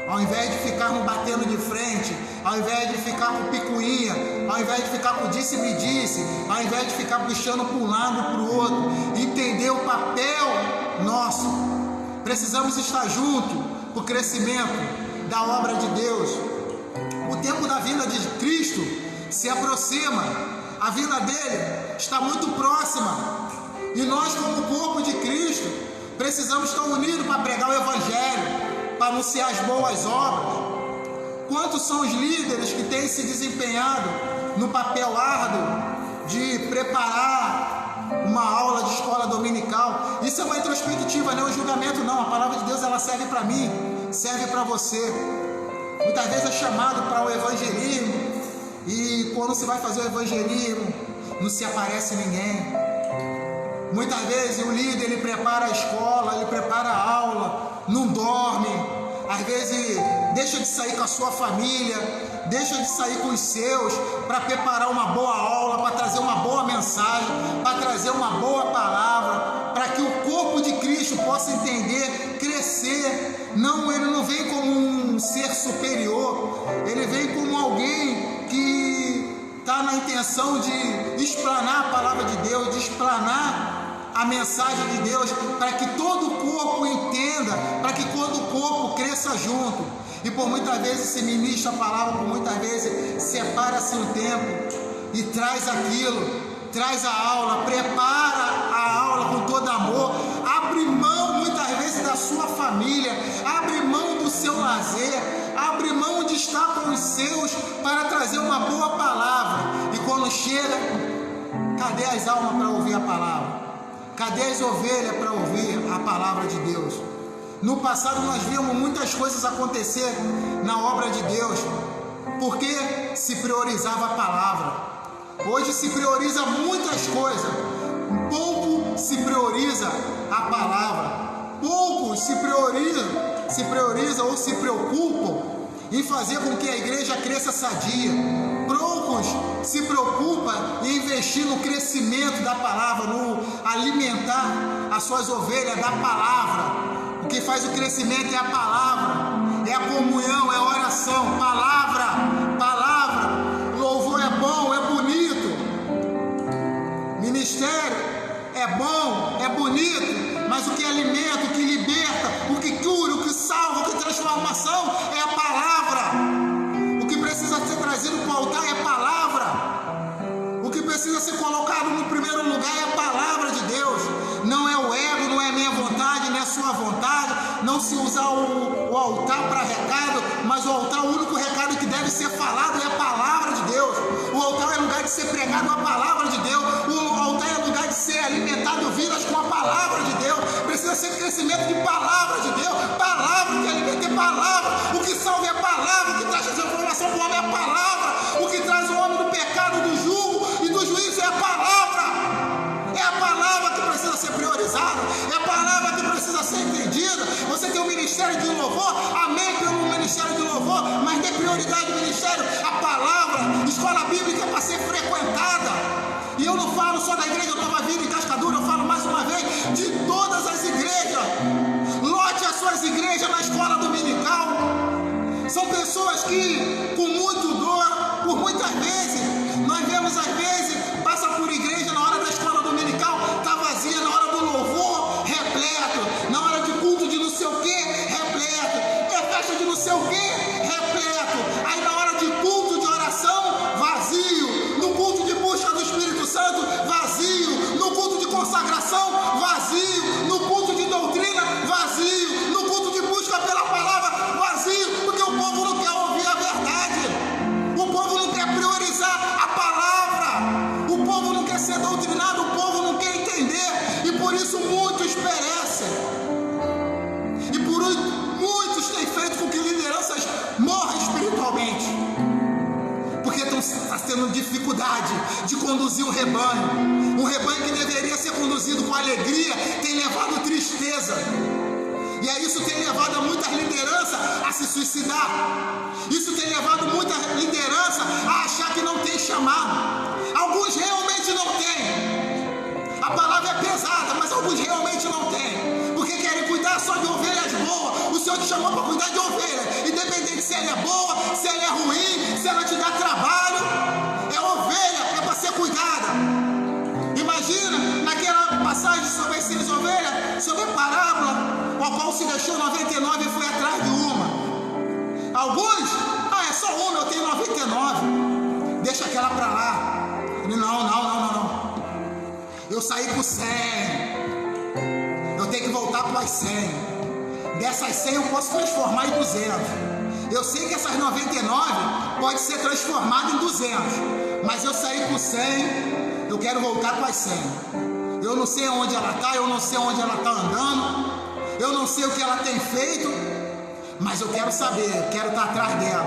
Ao invés de ficarmos batendo de frente, ao invés de ficar com picuinha, ao invés de ficar com disse-me-disse, ao invés de ficar puxando para um lado e para o outro, entender o papel nosso. Precisamos estar juntos para o crescimento da obra de Deus. O tempo da vinda de Cristo se aproxima, a vinda dele está muito próxima, e nós, como corpo de Cristo, precisamos estar unidos para pregar o Evangelho, para anunciar as boas obras. Quantos são os líderes que têm se desempenhado no papel árduo de preparar uma aula de escola dominical? Isso é uma introspectiva, não é um julgamento, não. A palavra de Deus, ela serve para mim, serve para você. Muitas vezes é chamado para o evangelismo, e quando se vai fazer o evangelismo, não se aparece ninguém. Muitas vezes o líder, ele prepara a escola, ele prepara a aula, não dorme, às vezes deixa de sair com a sua família, deixa de sair com os seus, para preparar uma boa aula, para trazer uma boa mensagem, para trazer uma boa palavra, para que o corpo de Cristo possa entender, crescer. Não, ele não vem como um ser superior, ele vem como alguém que está na intenção de explanar a palavra de Deus, de explanar a mensagem de Deus, para que todo o corpo entenda, para que todo o corpo cresça junto. E por muitas vezes se ministra a palavra, por muitas vezes separa-se um tempo e traz aquilo, traz a aula, prepara a aula com todo amor, abre mão muitas vezes da sua família, abre mão do seu lazer, abre mão de estar com os seus para trazer uma boa palavra. E quando chega, cadê as almas para ouvir a palavra? Cadê as ovelhas para ouvir a palavra de Deus? No passado nós vimos muitas coisas acontecer na obra de Deus, porque se priorizava a palavra. Hoje se prioriza muitas coisas, pouco se prioriza a palavra. Poucos se priorizam ou se preocupam em fazer com que a igreja cresça sadia. Poucos se preocupam em investir no crescimento da palavra, no alimentar as suas ovelhas da palavra. O que faz o crescimento é a palavra, é a comunhão, é a oração. Palavra, louvor é bom, é bonito, ministério é bom, é bonito, mas o que alimenta, o que liberta, o que cura, o que salva, o que transformação é a palavra. O que precisa ser trazido para o altar é a palavra. O que precisa ser colocado no primeiro lugar é a palavra de Deus. Não é o ego, não é a minha vontade, não é a sua vontade. Não se usar o altar para recado, mas o altar, o único recado que deve ser falado é a palavra de Deus. O altar é lugar de ser pregado a palavra de Deus. O altar é lugar de ser alimentado vidas com a palavra de Deus. Precisa ser crescimento de palavra de Deus. Palavra que alimenta é palavra. O que salva é a palavra. O que traz transformação para o homem é a palavra. O que traz o homem do pecado, do jugo e do juízo é a palavra. É a palavra que precisa ser priorizada. É a palavra que precisa ser entendida. Você tem um ministério de louvor, amém pelo ministério de louvor, mas dê prioridade ao ministério, a palavra. Escola bíblica é para ser frequentada. E eu não falo só da igreja Nova Vida em Cascadura, eu falo mais uma vez de todas as igrejas. Lote as suas igrejas na escola dominical. São pessoas que, com muito dor, por muitas vezes, nós vemos às vezes, passa por igreja na hora da escola dominical, está vazia, na hora do louvor, repleto, na hora de culto de não sei o que, repleto, é festa de não sei o que, repleto, aí na hora de culto de oração, vazio, no culto de busca do Espírito Santo, vazio, no culto de consagração, vazio, no culto de doutrina, vazio, no culto de busca pela palavra, vazio, porque o povo não quer ouvir a verdade, o povo não quer priorizar a palavra, o povo não quer ser doutrinado, o povo não quer entender, e por isso muitos perecem, e por isso muitos têm feito com que lideranças morram espiritualmente, porque está tendo dificuldade de conduzir o rebanho. Um rebanho que deveria ser conduzido com alegria tem levado tristeza. E aí isso tem levado a muitas lideranças a se suicidar. Isso tem levado muita liderança a achar que não tem chamado. Alguns realmente não têm. A palavra é pesada, mas alguns realmente não têm. Porque querem cuidar só de ovelhas boas. O Senhor te chamou para cuidar de ovelha. Independente se ela é boa, se ela é ruim, se ela te dá trabalho. É ovelha, é para ser cuidada. Imagina naquela passagem sobre as 6 ovelhas, sobre a parábola, o qual se deixou 99 e foi atrás de uma. Alguns, é só uma, eu tenho 99. Deixa aquela para lá. Não. Eu saí com 100. Eu tenho que voltar para as 100. Dessas 100 eu posso transformar em 200. Eu sei que essas 99 pode ser transformada em 200. Mas eu saí com 100, eu quero voltar para as 100. Eu não sei onde ela está, eu não sei onde ela está andando, eu não sei o que ela tem feito, mas eu quero saber, eu quero estar atrás dela.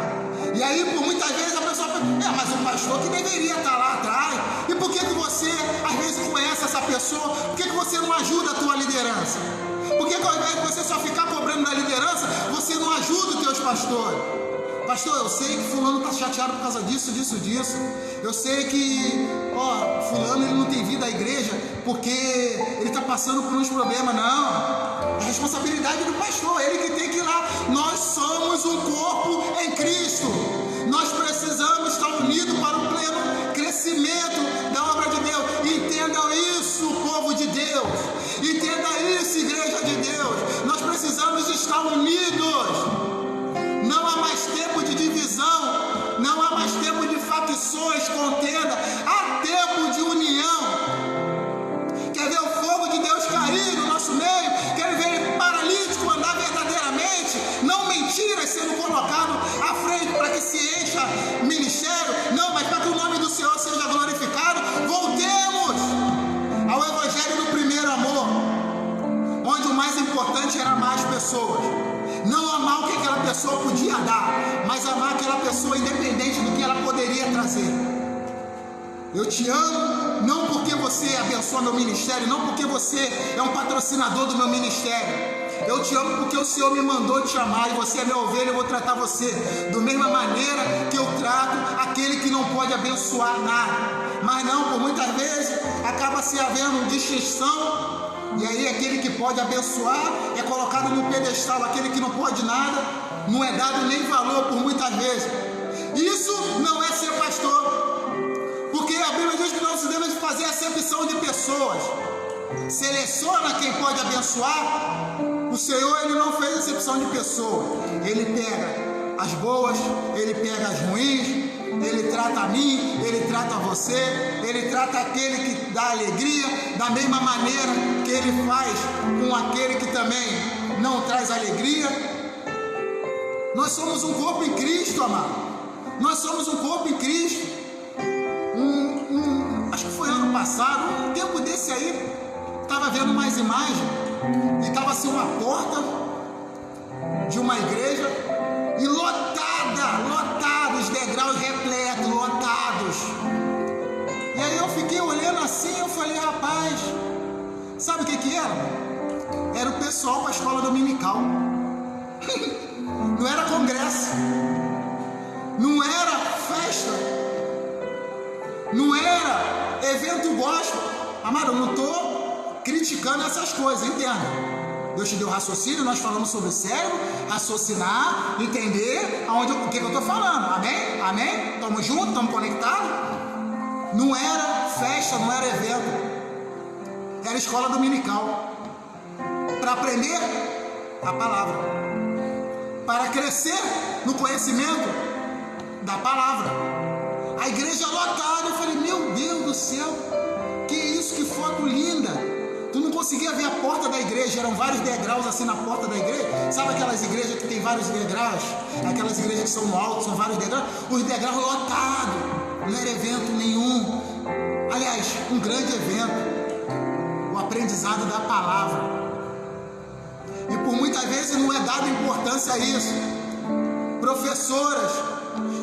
E aí, por muitas vezes a pessoa fala, mas o pastor que deveria estar lá atrás. E por que você, às vezes, conhece essa pessoa? Por que você não ajuda a tua liderança? Por que ao invés de você só ficar cobrando da liderança, você não ajuda os teus pastores? Pastor, eu sei que fulano está chateado por causa disso. Eu sei que, fulano ele não tem vida à igreja porque ele está passando por uns problemas. Não, é responsabilidade do pastor, ele que tem que ir lá. Nós somos um corpo em Cristo. Nós precisamos estar unidos para o pleno crescimento da obra de Deus. Entendam isso, povo de Deus. Entenda isso, igreja de Deus. Nós precisamos estar unidos. Não há mais tempo de divisão, não há mais tempo de facções, contenda, há tempo de união. Quer ver o fogo de Deus cair no nosso meio? Quer ver paralítico andar verdadeiramente? Não mentiras sendo colocado à frente para que se encha ministério, não, mas para que o nome do Senhor seja glorificado. Voltemos ao evangelho do primeiro amor, onde o mais importante era amar as pessoas. Não amar o que aquela pessoa podia dar, mas amar aquela pessoa independente do que ela poderia trazer. Eu te amo não porque você abençoa meu ministério, não porque você é um patrocinador do meu ministério. Eu te amo porque o Senhor me mandou te amar e você é minha ovelha, eu vou tratar você da mesma maneira que eu trato aquele que não pode abençoar nada. Mas não, por muitas vezes acaba se havendo distinção, e aí aquele que pode abençoar é colocado no pedestal, aquele que não pode nada não é dado nem valor por muitas vezes. Isso não é ser pastor, porque a Bíblia diz que nós devemos fazer acepção de pessoas, seleciona quem pode abençoar. O Senhor, Ele não fez acepção de pessoa, Ele pega as boas, Ele pega as ruins, Ele trata a mim, Ele trata você, Ele trata aquele que dá alegria, da mesma maneira que Ele faz com aquele que também não traz alegria. Nós somos um corpo em Cristo, amado, nós somos um corpo em Cristo. Acho que foi ano passado, um tempo desse aí, estava vendo mais imagens, e estava assim uma porta de uma igreja e lotada, os degraus repletos, lotados. E aí eu fiquei olhando assim, eu falei, rapaz, sabe o que era? Era o pessoal para a escola dominical. Não era congresso, não era festa, não era evento gospel. Amado, eu não estou criticando essas coisas, entenda. Deus te deu raciocínio, nós falamos sobre o cérebro, raciocinar, entender o que eu estou falando, amém? Amém? Estamos juntos, estamos conectados? Não era festa, não era evento, era escola dominical, para aprender a palavra, para crescer no conhecimento da palavra. A igreja lotada, eu falei, meu Deus do céu, que isso, que foto linda. Tu não conseguia ver a porta da igreja, eram vários degraus assim na porta da igreja. Sabe aquelas igrejas que tem vários degraus? Aquelas igrejas que são no alto, são vários degraus. Os degraus lotados, não era evento nenhum. Aliás, um grande evento, o aprendizado da palavra. E por muitas vezes não é dada importância a isso. Professoras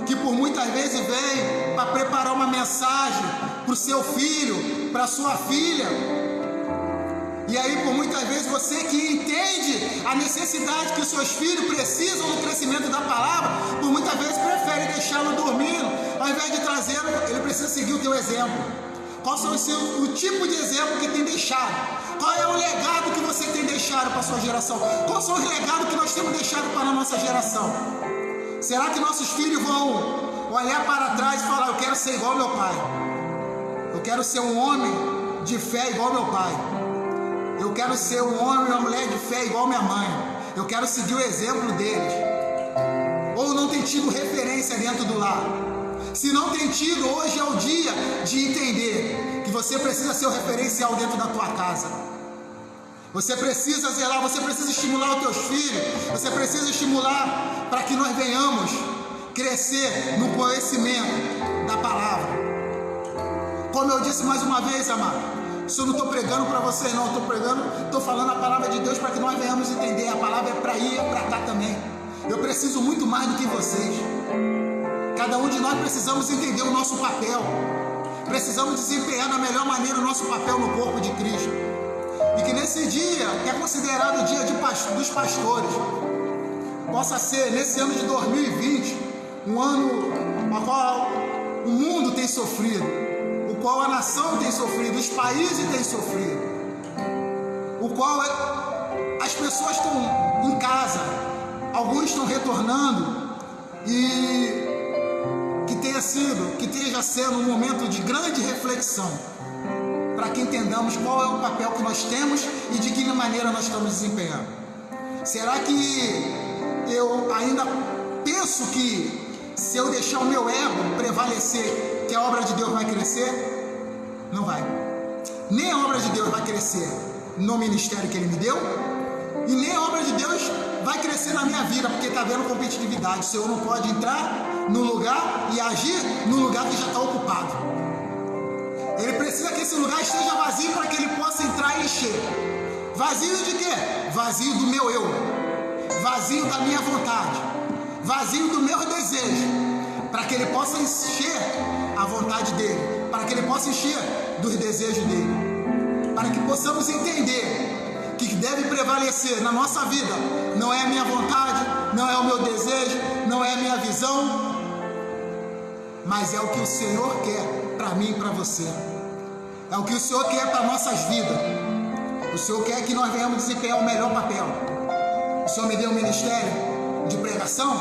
que por muitas vezes vêm para preparar uma mensagem para o seu filho, para a sua filha. E aí, por muitas vezes, você que entende a necessidade que os seus filhos precisam no crescimento da palavra, por muitas vezes prefere deixá-lo dormindo, ao invés de trazê-lo, ele precisa seguir o teu exemplo. Qual são o tipo de exemplo que tem deixado? Qual é o legado que você tem deixado para a sua geração? Quais são os legados que nós temos deixado para a nossa geração? Será que nossos filhos vão olhar para trás e falar, eu quero ser igual ao meu pai, eu quero ser um homem de fé igual ao meu pai, eu quero ser um homem e uma mulher de fé igual minha mãe, eu quero seguir o exemplo deles? Ou não tem tido referência dentro do lar? Se não tem tido, hoje é o dia de entender que você precisa ser o referencial dentro da tua casa. Você precisa zelar, você precisa estimular os teus filhos, você precisa estimular para que nós venhamos crescer no conhecimento da palavra. Como eu disse mais uma vez, amado, se eu não estou pregando para vocês, não, estou falando a palavra de Deus para que nós venhamos entender. A palavra é para ir e para cá também. Eu preciso muito mais do que vocês. Cada um de nós precisamos entender o nosso papel. Precisamos desempenhar da melhor maneira o nosso papel no corpo de Cristo. E que nesse dia, que é considerado o dia dos pastores, possa ser, nesse ano de 2020, um ano no qual o mundo tem sofrido, o qual a nação tem sofrido, os países têm sofrido, o qual as pessoas estão em casa, alguns estão retornando, e que esteja sendo um momento de grande reflexão, para que entendamos qual é o papel que nós temos e de que maneira nós estamos desempenhando. Será que eu ainda penso que se eu deixar o meu ego prevalecer, que a obra de Deus vai crescer? Não vai. Nem a obra de Deus vai crescer no ministério que Ele me deu, e nem a obra de Deus vai crescer na minha vida, porque está havendo competitividade. O Senhor não pode entrar no lugar e agir no lugar que já está ocupado. Ele precisa que esse lugar esteja vazio para que Ele possa entrar e encher. Vazio de quê? Vazio do meu eu, vazio da minha vontade, vazio do meu desejo, para que Ele possa encher a vontade dele, para que ele possa encher dos desejos dele, para que possamos entender que deve prevalecer na nossa vida não é a minha vontade, não é o meu desejo, não é a minha visão, mas é o que o Senhor quer para mim e para você. É o que o Senhor quer para nossas vidas. O Senhor quer que nós venhamos desempenhar o melhor papel. O Senhor me deu um ministério de pregação,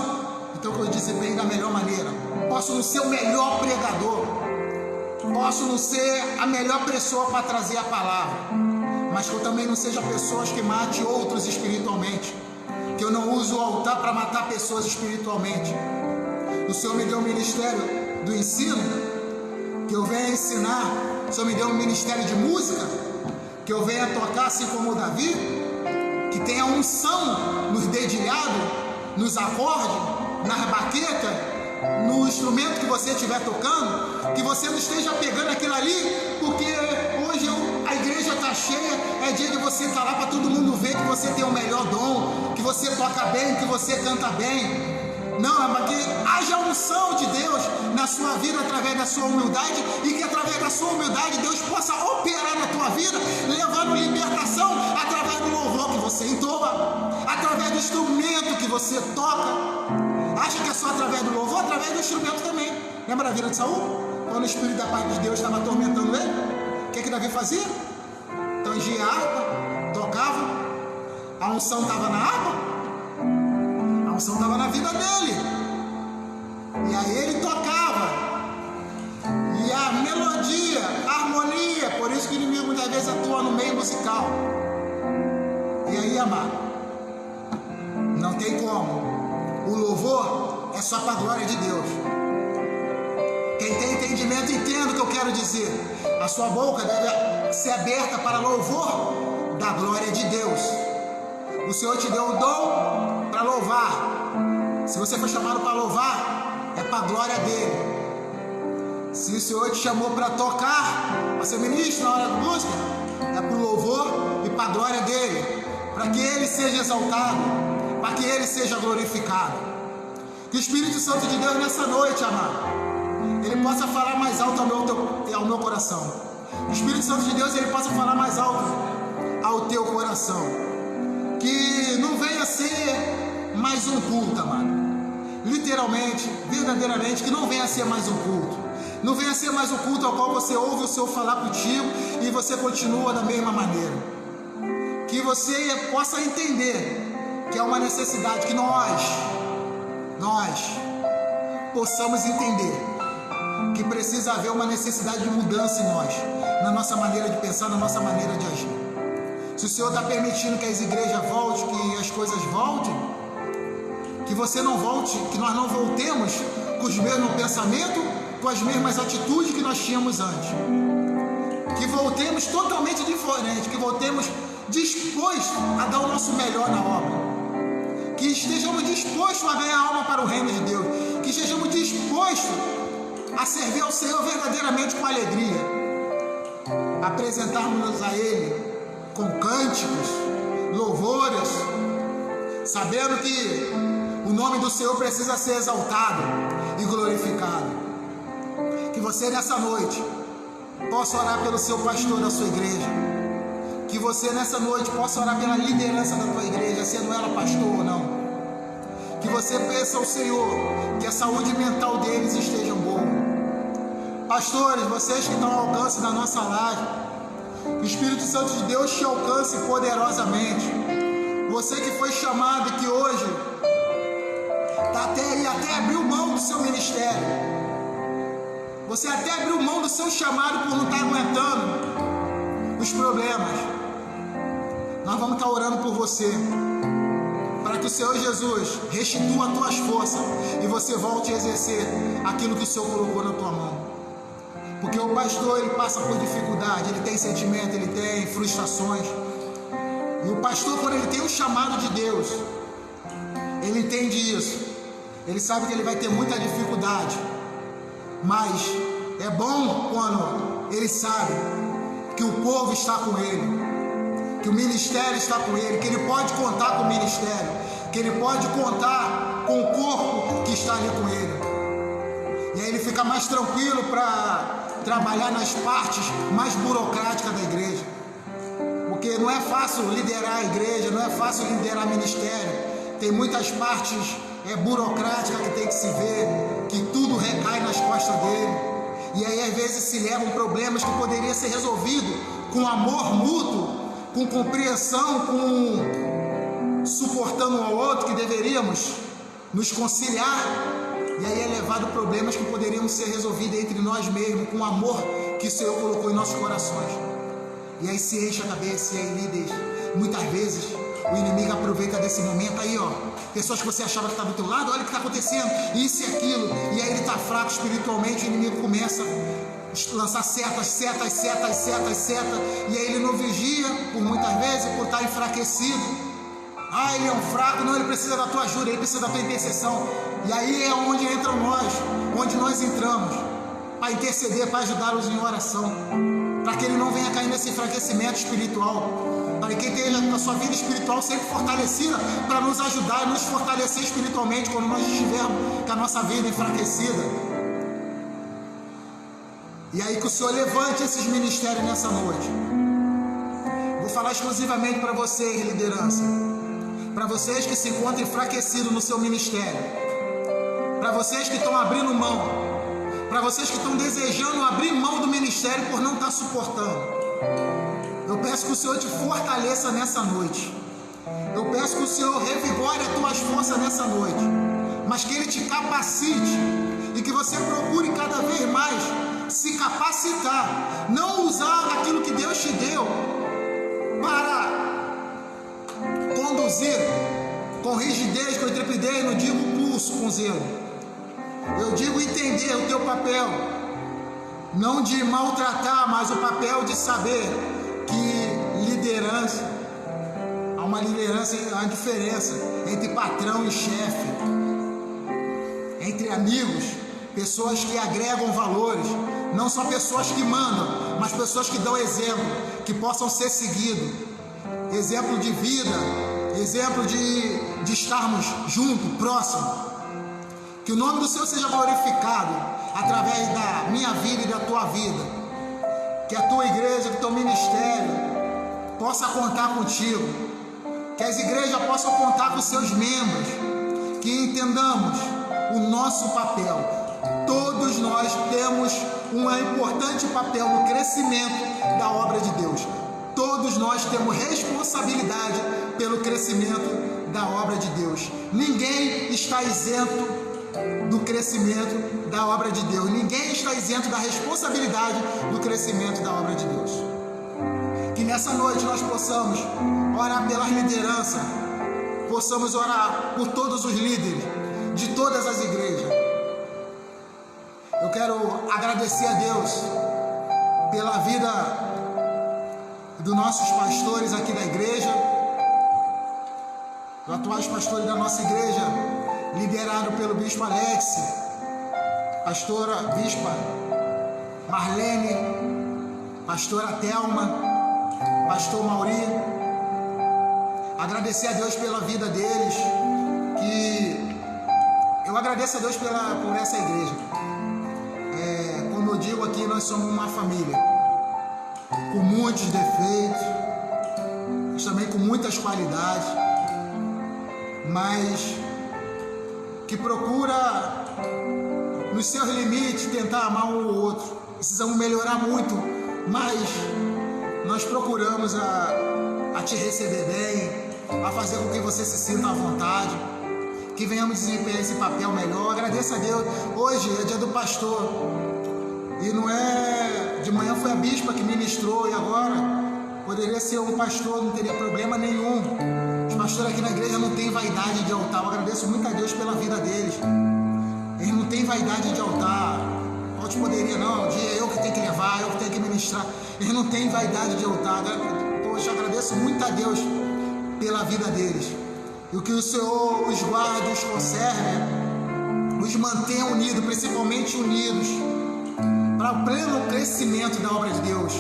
então que eu desempenhe da melhor maneira. Posso não ser o melhor pregador, posso não ser a melhor pessoa para trazer a palavra, mas que eu também não seja pessoas que mate outros espiritualmente, que eu não use o altar para matar pessoas espiritualmente. O Senhor me deu um ministério do ensino, que eu venha ensinar. O Senhor me deu um ministério de música, que eu venha tocar assim como o Davi, que tenha unção nos dedilhados, nos acordes, nas baquetas, no instrumento que você estiver tocando, que você não esteja pegando aquilo ali, porque hoje a igreja está cheia, é dia de você estar lá para todo mundo ver que você tem o melhor dom, que você toca bem, que você canta bem. Não, é para que haja unção de Deus na sua vida através da sua humildade, e que através da sua humildade Deus possa operar na tua vida, levando libertação através do louvor que você entoa, através do instrumento que você toca. Acha que é só através do louvor? Através do instrumento também. Lembra da vida de Saul? Quando o Espírito da parte de Deus estava atormentando ele, o que Davi fazia? Tangia a harpa, tocava, a unção estava na harpa, a unção estava na vida dele, e aí ele tocava, e a melodia, a harmonia, por isso que o inimigo muitas vezes atua no meio musical. E aí, amado, não tem como. O louvor é só para a glória de Deus. Quem tem entendimento entenda o que eu quero dizer. A sua boca deve ser aberta para louvor da glória de Deus. O Senhor te deu o dom para louvar. Se você foi chamado para louvar, é para a glória dele. Se o Senhor te chamou para tocar, para ser ministro na hora da música, é para o louvor e para a glória dele, para que ele seja exaltado, para que ele seja glorificado. Que o Espírito Santo de Deus nessa noite, amado, ele possa falar mais alto ao meu coração. O Espírito Santo de Deus, ele possa falar mais alto ao teu coração. Que não venha ser mais um culto, amado. Literalmente, verdadeiramente, que não venha ser mais um culto. Não venha ser mais um culto ao qual você ouve o Senhor falar contigo e você continua da mesma maneira. Que você possa entender que é uma necessidade que nós possamos entender que precisa haver uma necessidade de mudança em nós, na nossa maneira de pensar, na nossa maneira de agir. Se o Senhor está permitindo que as igrejas voltem, que as coisas voltem, que você não volte, que nós não voltemos com os mesmos pensamentos, com as mesmas atitudes que nós tínhamos antes. Que voltemos totalmente diferente, que voltemos dispostos a dar o nosso melhor na obra. Que estejamos dispostos a ganhar alma para o reino de Deus. Que estejamos dispostos a servir ao Senhor verdadeiramente com alegria. Apresentarmos a Ele com cânticos, louvores, sabendo que o nome do Senhor precisa ser exaltado e glorificado. Que você nessa noite possa orar pelo seu pastor da sua igreja. Que você nessa noite possa orar pela liderança da tua igreja, sendo ela pastor ou não. Que você peça ao Senhor que a saúde mental deles esteja boa. Pastores, vocês que estão ao alcance da nossa live, o Espírito Santo de Deus te alcance poderosamente. Você que foi chamado e que hoje até abriu mão do seu ministério. Você até abriu mão do seu chamado por não estar aguentando os problemas. Nós vamos estar orando por você, para que o Senhor Jesus restitua as tuas forças e você volte a exercer aquilo que o Senhor colocou na tua mão. Porque o pastor, ele passa por dificuldade, ele tem sentimento, ele tem frustrações. E o pastor, quando ele tem um chamado de Deus, ele entende isso. Ele sabe que ele vai ter muita dificuldade, mas é bom quando ele sabe que o povo está com ele, que o ministério está com ele, que ele pode contar com o ministério, que ele pode contar com o corpo que está ali com ele. E aí ele fica mais tranquilo para trabalhar nas partes mais burocráticas da igreja. Porque não é fácil liderar a igreja, não é fácil liderar ministério. Tem muitas partes burocráticas que tem que se ver, que tudo recai nas costas dele. E aí às vezes se levam problemas que poderiam ser resolvidos com amor mútuo, com compreensão, com suportando um ao outro, que deveríamos nos conciliar. E aí é levado problemas que poderiam ser resolvidos entre nós mesmos, com o amor que o Senhor colocou em nossos corações. E aí se enche a cabeça, e aí líderes, muitas vezes o inimigo aproveita desse momento aí, ó. Pessoas que você achava que estava do teu lado, olha o que está acontecendo, isso e aquilo. E aí ele está fraco espiritualmente, o inimigo começa a lançar setas. E aí ele não vigia, por muitas vezes, por estar enfraquecido. Ah, ele é um fraco, não, ele precisa da tua ajuda, ele precisa da tua intercessão. E aí é onde entram nós, onde nós entramos, para interceder, para ajudá-los em oração, para que ele não venha cair nesse enfraquecimento espiritual, para que tenha a sua vida espiritual sempre fortalecida, para nos ajudar e nos fortalecer espiritualmente quando nós estivermos com a nossa vida enfraquecida. E aí que o Senhor levante esses ministérios nessa noite. Vou falar exclusivamente para vocês, liderança, para vocês que se encontram enfraquecidos no seu ministério, para vocês que estão abrindo mão, para vocês que estão desejando abrir mão do ministério por não estar suportando. Eu peço que o Senhor te fortaleça nessa noite. Eu peço que o Senhor revigore as tuas forças nessa noite, mas que Ele te capacite e que você procure cada vez mais se capacitar, não usar aquilo que Deus te deu para conduzir com rigidez, com intrepidez. Não digo pulso com zelo, eu digo entender o teu papel, não de maltratar, mas o papel de saber que liderança, há uma liderança, há uma diferença entre patrão e chefe, entre amigos, pessoas que agregam valores, não só pessoas que mandam, mas pessoas que dão exemplo, que possam ser seguidos, exemplo de vida, exemplo de estarmos juntos, próximos. Que o nome do Senhor seja glorificado através da minha vida e da tua vida. Que a tua igreja, que o teu ministério possa contar contigo. Que as igrejas possam contar com seus membros. Que entendamos o nosso papel. Todos nós temos um importante papel no crescimento da obra de Deus. Todos nós temos responsabilidade pelo crescimento da obra de Deus. Ninguém está isento do crescimento da obra de Deus. Ninguém está isento da responsabilidade do crescimento da obra de Deus. Que nessa noite nós possamos orar pelas lideranças, possamos orar por todos os líderes de todas as igrejas. Eu quero agradecer a Deus pela vida dos nossos pastores aqui da igreja, dos atuais pastores da nossa igreja, liderado pelo Bispo Alex, pastora Bispa Marlene, pastora Thelma, pastor Mauri. Agradecer a Deus pela vida deles, que eu agradeço a Deus por essa igreja. Como eu digo aqui, nós somos uma família, com muitos defeitos, mas também com muitas qualidades, mas que procura, nos seus limites, tentar amar um ao outro. Precisamos melhorar muito, mas nós procuramos a te receber bem, a fazer com que você se sinta à vontade, que venhamos desempenhar esse papel melhor. Agradeço a Deus. Hoje é dia do pastor, e não é... De manhã foi a bispa que ministrou, e agora poderia ser um pastor, não teria problema nenhum. Os pastores aqui na igreja não têm vaidade de altar. Eu agradeço muito a Deus pela vida deles. Eles não têm vaidade de altar. Pode poderia, não, o dia é eu que tenho que levar, eu que tenho que ministrar. Eles não têm vaidade de altar. Poxa, eu agradeço muito a Deus pela vida deles. E que o Senhor os guarde, os conserve, os mantenha unidos, principalmente unidos, para o pleno crescimento da obra de Deus.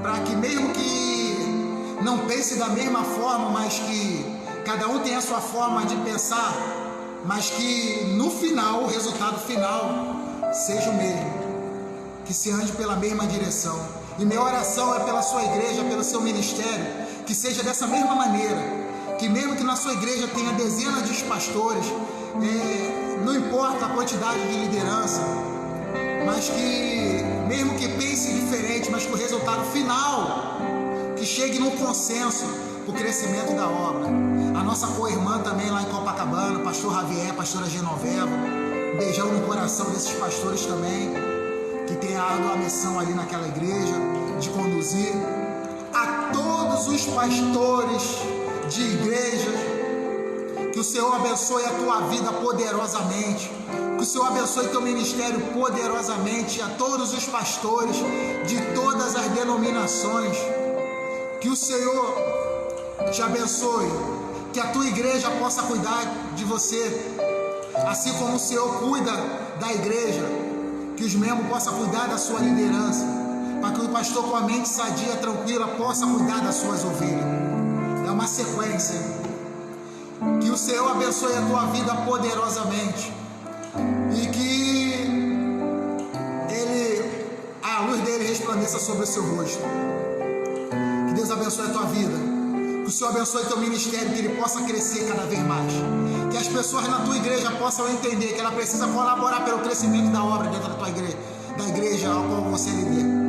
Para que mesmo que não pense da mesma forma, mas que cada um tenha a sua forma de pensar, mas que no final, o resultado final, seja o mesmo, que se ande pela mesma direção. E minha oração é pela sua igreja, pelo seu ministério, que seja dessa mesma maneira, que mesmo que na sua igreja tenha dezenas de pastores, não importa a quantidade de liderança, mas que mesmo que pense diferente, mas que o resultado final, que chegue num consenso para o crescimento da obra. A nossa co-irmã também lá em Copacabana, pastor Javier, pastora Genoveva, um beijão no coração desses pastores também, que tem a árdua missão ali naquela igreja, de conduzir. A todos os pastores de igrejas, que o Senhor abençoe a tua vida poderosamente, que o Senhor abençoe teu ministério poderosamente, a todos os pastores de todas as denominações, que o Senhor te abençoe, que a tua igreja possa cuidar de você, assim como o Senhor cuida da igreja, que os membros possam cuidar da sua liderança, para que o pastor com a mente sadia, tranquila, possa cuidar das suas ovelhas. É uma sequência. Que o Senhor abençoe a tua vida poderosamente e que a luz dele resplandeça sobre o seu rosto. Que Deus abençoe a tua vida, que o Senhor abençoe teu ministério, que ele possa crescer cada vez mais, que as pessoas na tua igreja possam entender que ela precisa colaborar pelo crescimento da obra dentro da tua igreja, da igreja ao qual você é líder.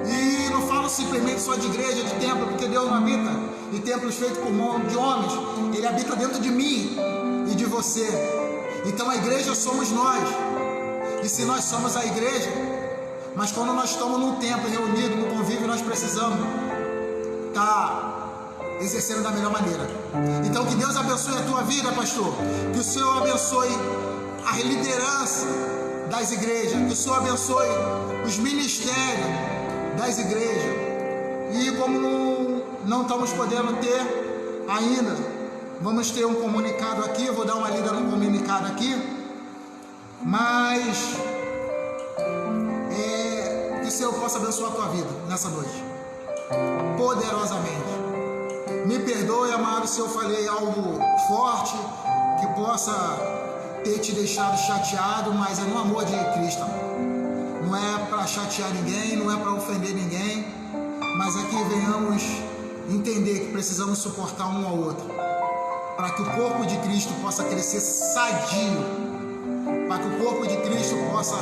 E não falo simplesmente só de igreja, de templo, porque Deus não habita em templos feitos por mão de homens, ele habita dentro de mim e de você. Então a igreja somos nós, e se nós somos a igreja, mas quando nós estamos num templo reunido, no convívio, nós precisamos estar exercendo da melhor maneira. Então que Deus abençoe a tua vida, pastor, que o Senhor abençoe a liderança das igrejas, que o Senhor abençoe os ministérios das igrejas. E como não estamos podendo ter ainda, vamos ter um comunicado aqui, vou dar uma lida no comunicado aqui, mas que o Senhor possa abençoar a tua vida nessa noite, poderosamente. Me perdoe, amado, se eu falei algo forte, que possa ter te deixado chateado, mas é no amor de Cristo. Não é para chatear ninguém, não é para ofender ninguém, mas é que venhamos entender que precisamos suportar um ao outro, para que o corpo de Cristo possa crescer sadio, para que o corpo de Cristo possa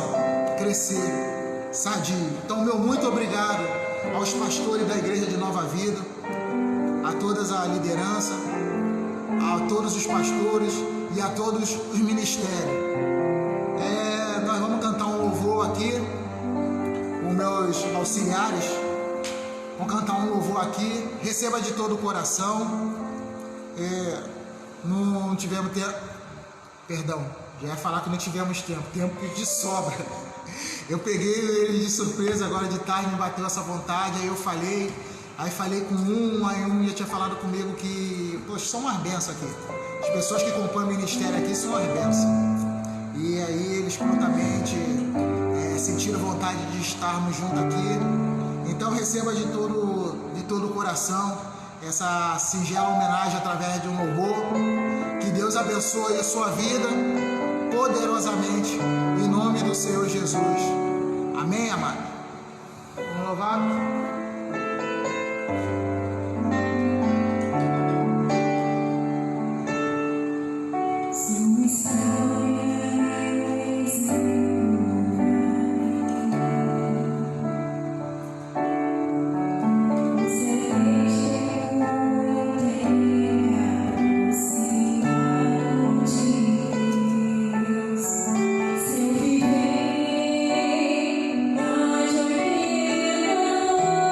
crescer sadio. Então, meu muito obrigado aos pastores da Igreja de Nova Vida, a todas a liderança, a todos os pastores e a todos os ministérios. Nós vamos cantar um louvor aqui, os meus auxiliares vão cantar um louvor aqui, receba de todo o coração. Não tivemos tempo, perdão, já ia falar que não tivemos tempo de sobra. Eu peguei ele de surpresa agora de tarde, me bateu essa vontade, aí eu falei com aí um já tinha falado comigo que, poxa, são umas bênçãos aqui, as pessoas que compõem o ministério aqui são umas bênçãos, e aí eles prontamente sentiram vontade de estarmos juntos aqui. Então receba de todo o coração essa singela homenagem através de um louvor. Que Deus abençoe a sua vida poderosamente, em nome do Senhor Jesus. Amém, amado? Vamos louvar? Se eu viver, nós viveremos.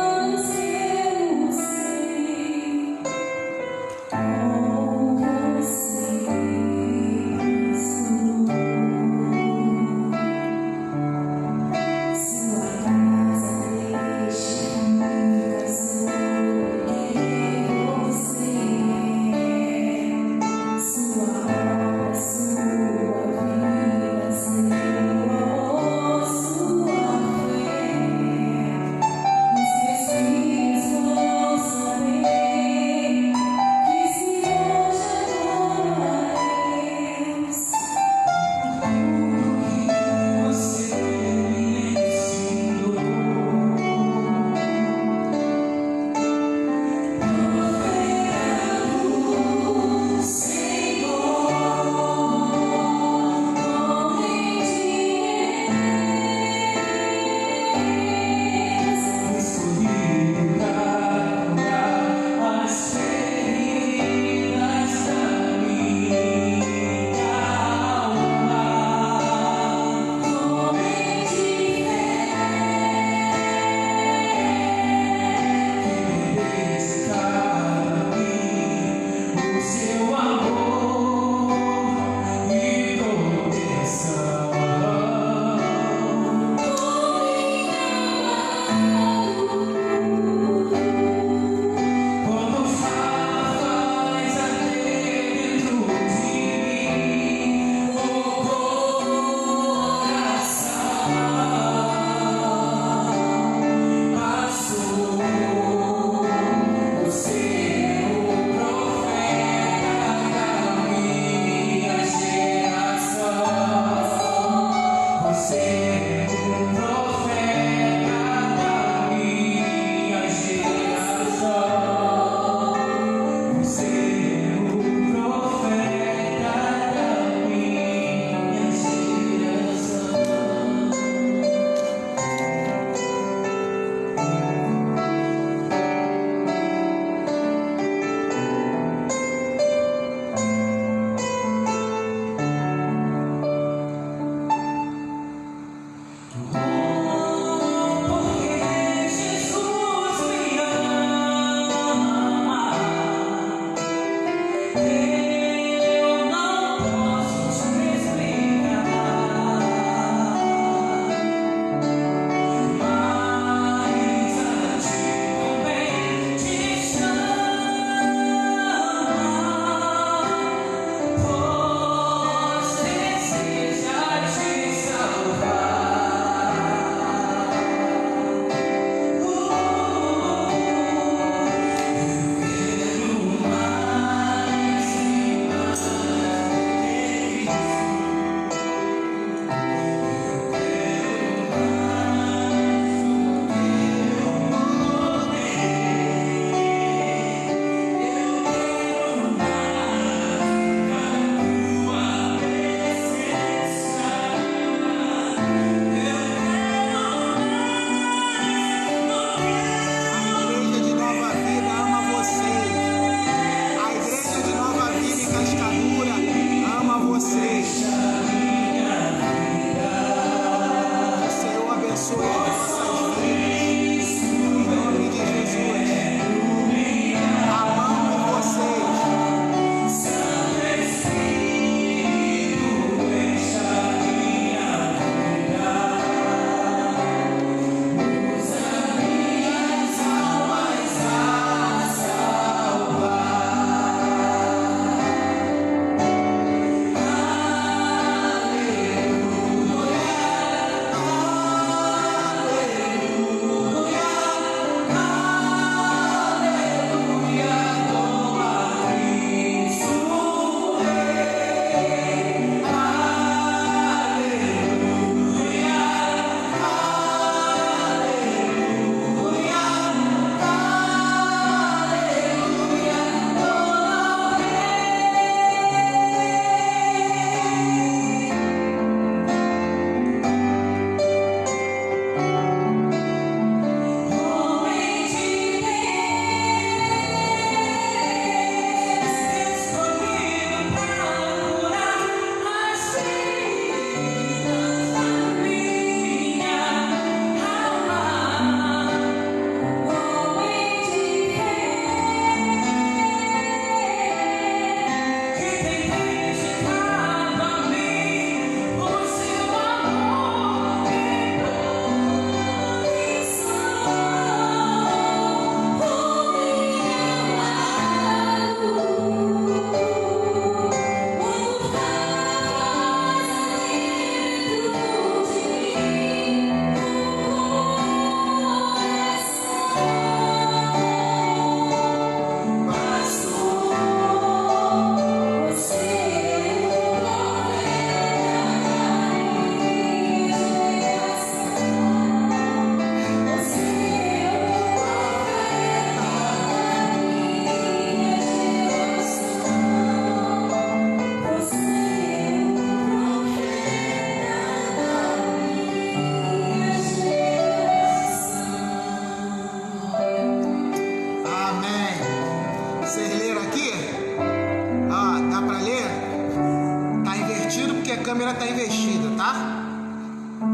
câmera está investida, tá?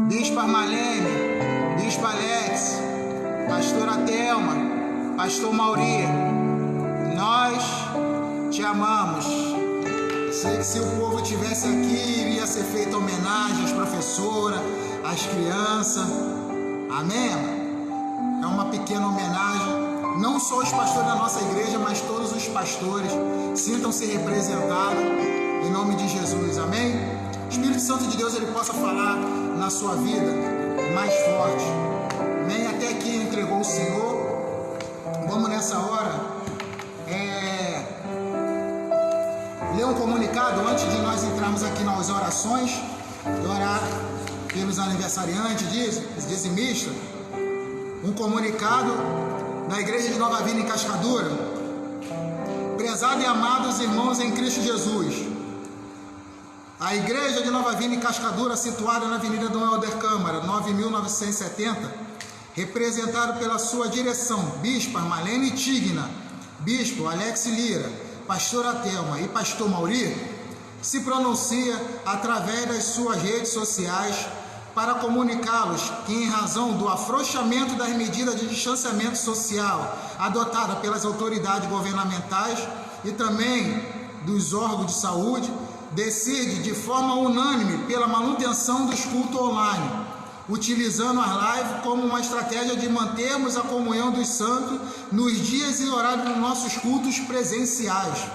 Bispa Marlene, Bispa Alex, Pastora Thelma, Pastor Mauri, nós te amamos. Sei que se o povo estivesse aqui, iria ser feita homenagem às professoras, às crianças. Amém? É uma pequena homenagem. Não só os pastores da nossa igreja, mas todos os pastores. Sintam-se representados em nome de Jesus. Amém? O Espírito Santo de Deus, ele possa falar na sua vida mais forte. Nem até que entregou o Senhor. Vamos nessa hora ler um comunicado antes de nós entrarmos aqui nas orações e orar pelos aniversariantes, dizimistas, um comunicado da Igreja de Nova Vida em Cascadura. Prezado e amados irmãos em Cristo Jesus, a Igreja de Nova Vida em Cascadura, situada na Avenida Dom Helder Câmara, 9.970, representado pela sua direção, Bispo Marlene Tigna, Bispo Alex Lira, Pastora Thelma e Pastor Mauri, se pronuncia através das suas redes sociais para comunicá-los que, em razão do afrouxamento das medidas de distanciamento social adotadas pelas autoridades governamentais e também dos órgãos de saúde, decide de forma unânime pela manutenção dos cultos online, utilizando as lives como uma estratégia de mantermos a comunhão dos santos nos dias e horários dos nossos cultos presenciais.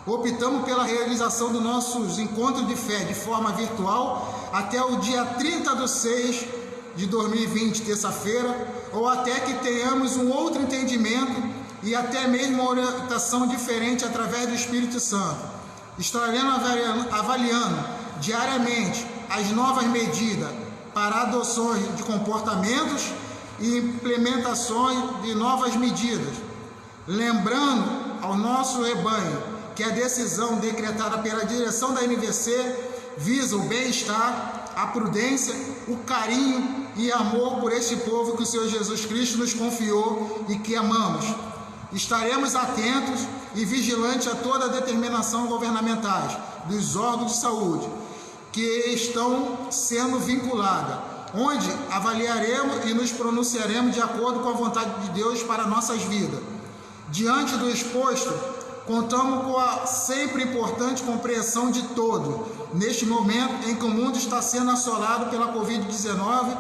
Optamos pela realização dos nossos encontros de fé de forma virtual até o dia 30/6/2020, terça-feira, ou até que tenhamos um outro entendimento e até mesmo uma orientação diferente através do Espírito Santo. Estaremos avaliando diariamente as novas medidas para adoções de comportamentos e implementações de novas medidas. Lembrando ao nosso rebanho que a decisão decretada pela direção da NVC visa o bem-estar, a prudência, o carinho e amor por este povo que o Senhor Jesus Cristo nos confiou e que amamos. Estaremos atentos e vigilantes a toda a determinação governamentais dos órgãos de saúde que estão sendo vinculadas, onde avaliaremos e nos pronunciaremos de acordo com a vontade de Deus para nossas vidas. Diante do exposto, contamos com a sempre importante compreensão de todos, neste momento em que o mundo está sendo assolado pela Covid-19,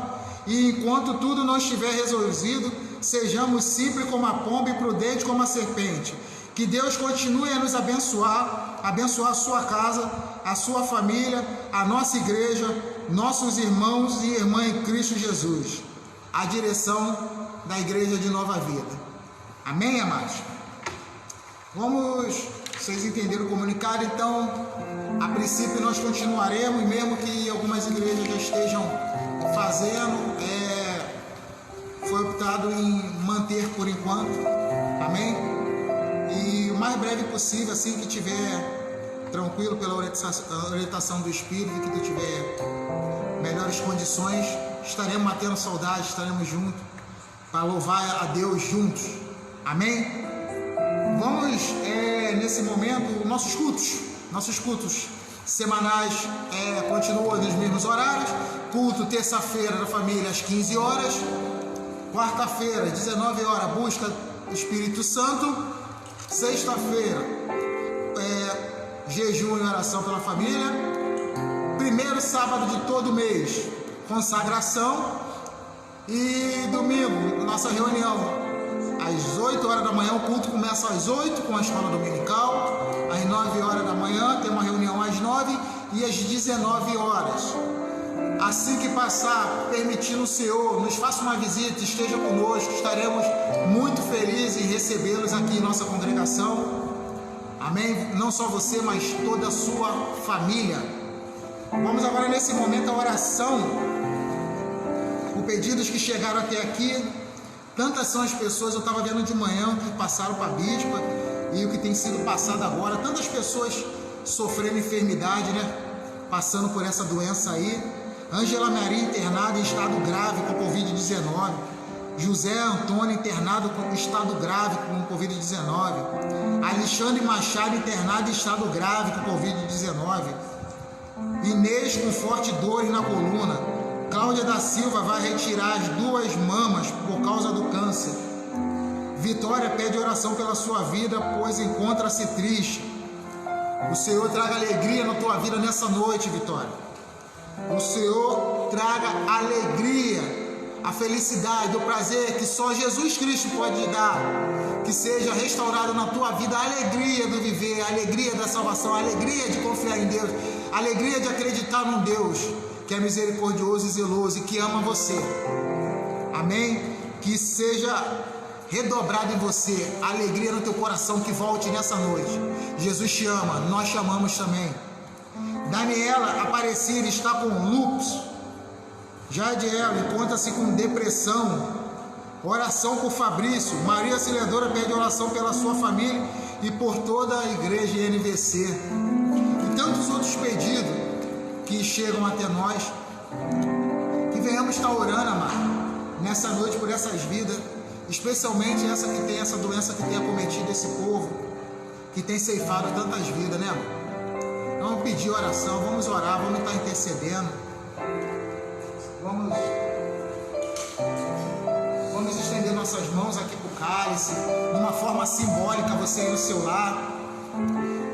e enquanto tudo não estiver resolvido, sejamos simples como a pomba e prudentes como a serpente. Que Deus continue a nos abençoar a sua casa, a sua família, a nossa igreja, nossos irmãos e irmãs em Cristo Jesus. A direção da Igreja de Nova Vida. Amém, amados? Vocês entenderam o comunicado? Então, a princípio nós continuaremos, mesmo que algumas igrejas já estejam fazendo, foi optado em manter por enquanto, amém? E o mais breve possível, assim que tiver tranquilo pela orientação do Espírito, que tu tiver melhores condições, estaremos matando saudade, estaremos juntos, para louvar a Deus juntos, amém? Vamos, nesse momento, nossos cultos semanais continuam nos mesmos horários. Culto terça-feira da família às 15 horas, quarta-feira às 19 horas, busca do Espírito Santo, sexta-feira jejum e oração pela família, primeiro sábado de todo mês, consagração, e domingo, nossa reunião às 8 horas da manhã. O culto começa às 8 com a escola dominical, às 9 horas da manhã tem uma reunião às 9 e às 19 horas. Assim que passar, permitindo o Senhor, nos faça uma visita, esteja conosco, estaremos muito felizes em recebê-los aqui em nossa congregação, amém? Não só você, mas toda a sua família. Vamos agora nesse momento a oração, por pedidos que chegaram até aqui. Tantas são as pessoas, eu estava vendo de manhã que passaram para a bispa e o que tem sido passado agora, tantas pessoas sofrendo enfermidade, né? Passando por essa doença aí. Ângela Maria internada em estado grave com Covid-19. José Antônio internado com estado grave com Covid-19. Alexandre Machado internado em estado grave com Covid-19. Inês com forte dores na coluna. Cláudia da Silva vai retirar as 2 mamas por causa do câncer. Vitória pede oração pela sua vida, pois encontra-se triste. O Senhor traga alegria na tua vida nessa noite, Vitória. O Senhor traga alegria, a felicidade, o prazer que só Jesus Cristo pode dar. Que seja restaurado na tua vida a alegria do viver, a alegria da salvação, a alegria de confiar em Deus, a alegria de acreditar num Deus que é misericordioso e zeloso e que ama você, amém? Que seja redobrado em você a alegria no teu coração, que volte nessa noite. Jesus te ama, nós te amamos também. Daniela Aparecida está com lúpus, Jadiel encontra-se com depressão. Oração por Fabrício. Maria Auxiliadora pede oração pela sua família e por toda a igreja NVC. E tantos outros pedidos que chegam até nós. Que venhamos estar orando, amado, nessa noite por essas vidas, especialmente essa que tem essa doença que tem acometido esse povo, que tem ceifado tantas vidas, né, amado? Vamos pedir oração, vamos orar, vamos estar intercedendo. Vamos estender nossas mãos aqui para o cálice, numa forma simbólica, você ir no seu lar,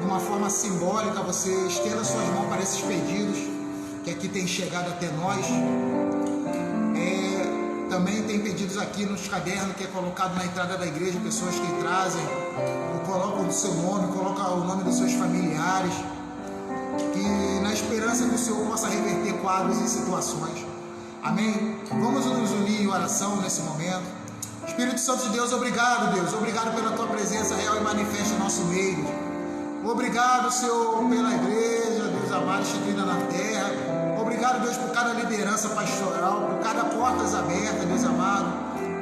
numa forma simbólica, você estenda suas mãos para esses pedidos que aqui tem chegado até nós. Também tem pedidos aqui nos cadernos que é colocado na entrada da igreja, pessoas que trazem, colocam o seu nome, colocam o nome dos seus familiares, que na esperança que o Senhor possa reverter quadros e situações. Amém? Vamos nos unir em oração nesse momento. Espírito Santo de Deus, obrigado, Deus. Obrigado pela tua presença real e manifesta em nosso meio. Obrigado, Senhor, pela igreja, Deus amado, instituída na terra. Obrigado, Deus, por cada liderança pastoral, por cada portas abertas, Deus amado.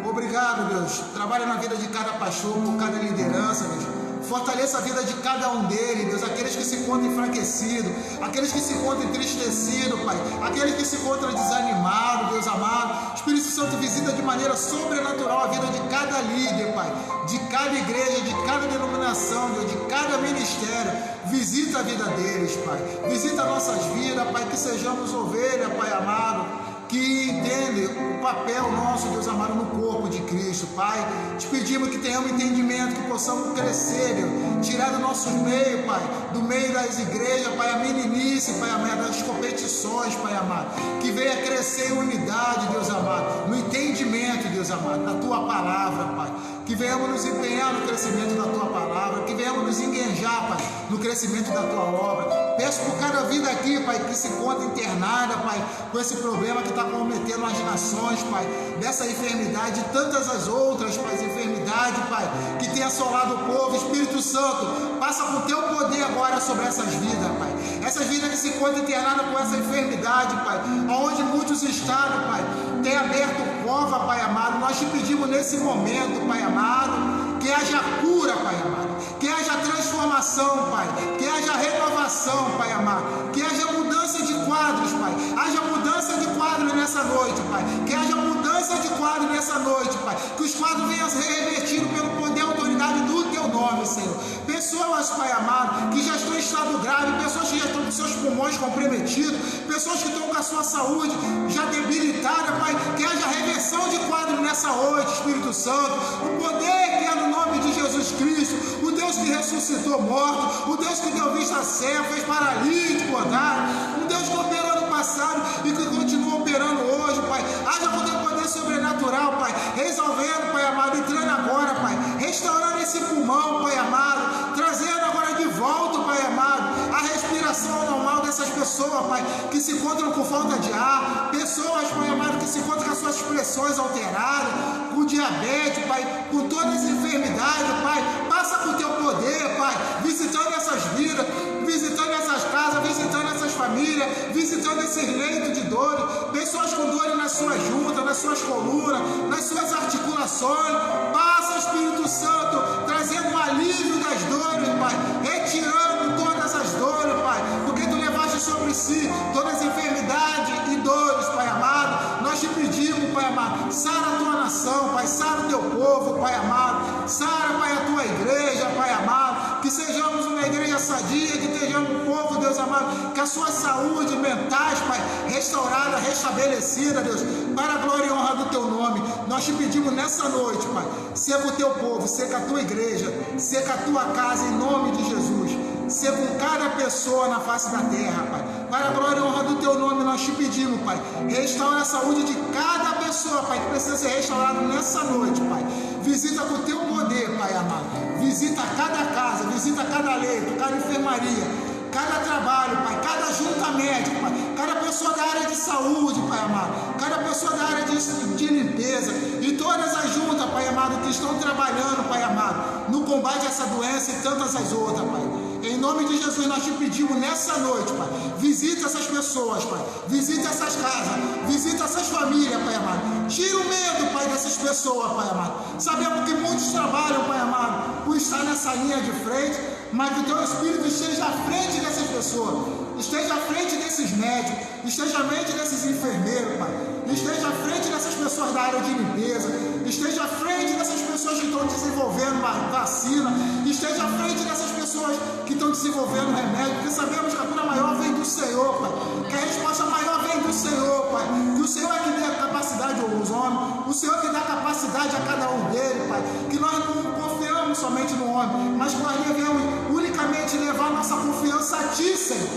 Obrigado, Deus. Trabalha na vida de cada pastor, por cada liderança, Deus. Fortaleça a vida de cada um deles, Deus, aqueles que se encontram enfraquecidos, aqueles que se encontram entristecidos, Pai, aqueles que se encontram desanimados, Deus amado. Espírito Santo, visita de maneira sobrenatural a vida de cada líder, Pai, de cada igreja, de cada denominação, Deus, de cada ministério. Visita a vida deles, Pai, visita nossas vidas, Pai, que sejamos ovelha, Pai amado, que entende o papel nosso, Deus amado, no corpo de Cristo, Pai. Te pedimos que tenhamos entendimento, que possamos crescer, Deus, tirar do nosso meio, Pai, do meio das igrejas, Pai, a meninice, Pai amado, das competições, Pai amado, que venha crescer em unidade, Deus amado, no entendimento, Deus amado, da Tua palavra, Pai, que venhamos nos empenhar no crescimento da Tua palavra, que venhamos nos engajar, Pai, no crescimento da Tua obra. Peço por cada vida aqui, Pai, que se encontra internada, Pai, com esse problema que está cometendo as nações, Pai, dessa enfermidade e tantas as outras, Pai, enfermidade, Pai, que tem assolado o povo. Espírito Santo, passa com Teu poder agora sobre essas vidas, Pai, essas vidas que se encontram internadas com essa enfermidade, Pai, onde muitos estados, Pai, tem aberto cova, Pai amado. Nós te pedimos nesse momento, Pai amado, que haja cura, Pai amado, que haja transformação, Pai, que haja renovação, Pai amado, que haja mudança de quadros, Pai, haja mudança de quadros nessa noite, Pai, que haja mudança de quadros nessa noite, Pai, que os quadros venham a ser revertidos pelo poder e autoridade do Teu nome, Senhor. Pessoas, Pai amado, que já estão em estado grave, pessoas que já estão com seus pulmões comprometidos, pessoas que estão com a sua saúde já debilitada, Pai, que haja reversão de quadro nessa noite, Espírito Santo, o poder que é no nome de Jesus Cristo, o Deus que ressuscitou morto, o Deus que deu vista cega, fez paralítico andar, o Deus que operou no passado e que continua operando hoje, Pai. Haja com Teu poder sobrenatural, Pai, resolvendo, Pai amado, entrando agora, Pai, restaurando esse pulmão, Pai amado, trazendo agora de volta, Pai amado, a respiração normal dessas pessoas, Pai, que se encontram com falta de ar, pessoas, Pai amado, que se encontram com as suas pressões alteradas, com diabetes, Pai, com todas as enfermidades, Pai. Passa com Teu poder, Pai, visitando essas vidas, visitando essas casas, visitando essas famílias, visitando esses leitos de dores, pessoas com dores nas suas juntas, nas suas colunas, nas suas articulações. Passa, Espírito Santo, trazendo um alívio das dores, Pai, retirando todas as dores, Pai, porque Tu levaste sobre si todas as enfermidades e dores, Pai amado. Nós te pedimos, Pai amado, sara a Tua nação, Pai, sara o Teu povo, Pai amado, sara, Pai, a Tua igreja, Pai amado, que sejamos uma igreja sadia, que estejamos um povo, Deus amado, que a sua saúde mentais, Pai, restaurada, restabelecida, Deus, para a glória e honra do Teu nome. Nós te pedimos nessa noite, Pai, seca o Teu povo, seca a Tua igreja, seca a Tua casa, em nome de Jesus. Ser com cada pessoa na face da terra, Pai. Para a glória e honra do Teu nome, nós te pedimos, Pai. Restaura a saúde de cada pessoa, Pai, que precisa ser restaurada nessa noite, Pai. Visita com o Teu poder, Pai amado. Visita cada casa, visita cada leito, cada enfermaria, cada trabalho, Pai, cada junta médica, Pai, cada pessoa da área de saúde, Pai amado, cada pessoa da área de limpeza e todas as juntas, Pai amado, que estão trabalhando, Pai amado, no combate a essa doença e tantas as outras, Pai. Em nome de Jesus, nós te pedimos nessa noite, Pai, visita essas pessoas, Pai, visita essas casas, visita essas famílias, Pai amado. Tira o medo, Pai, dessas pessoas, Pai amado. Sabemos que muitos trabalham, Pai amado, por estar nessa linha de frente, mas que o Teu Espírito esteja à frente dessas pessoas, esteja à frente desses médicos, esteja à frente desses enfermeiros, Pai, esteja à frente dessas pessoas da área de limpeza, esteja à frente dessas pessoas que estão desenvolvendo uma vacina, esteja à frente dessas pessoas que estão desenvolvendo remédio, porque sabemos que a cura maior vem do Senhor, Pai, que a resposta maior vem do Senhor, Pai, que o Senhor é que dá capacidade aos homens, o Senhor que dá capacidade a cada um deles, Pai, que nós não confiamos somente no homem, mas que nós devemos unicamente levar nossa confiança a Ti, Senhor,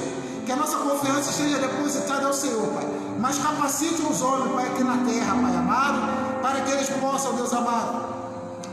que a nossa confiança esteja depositada ao Senhor, Pai, mas capacite os homens, Pai, aqui na terra, Pai amado, para que eles possam, Deus amado,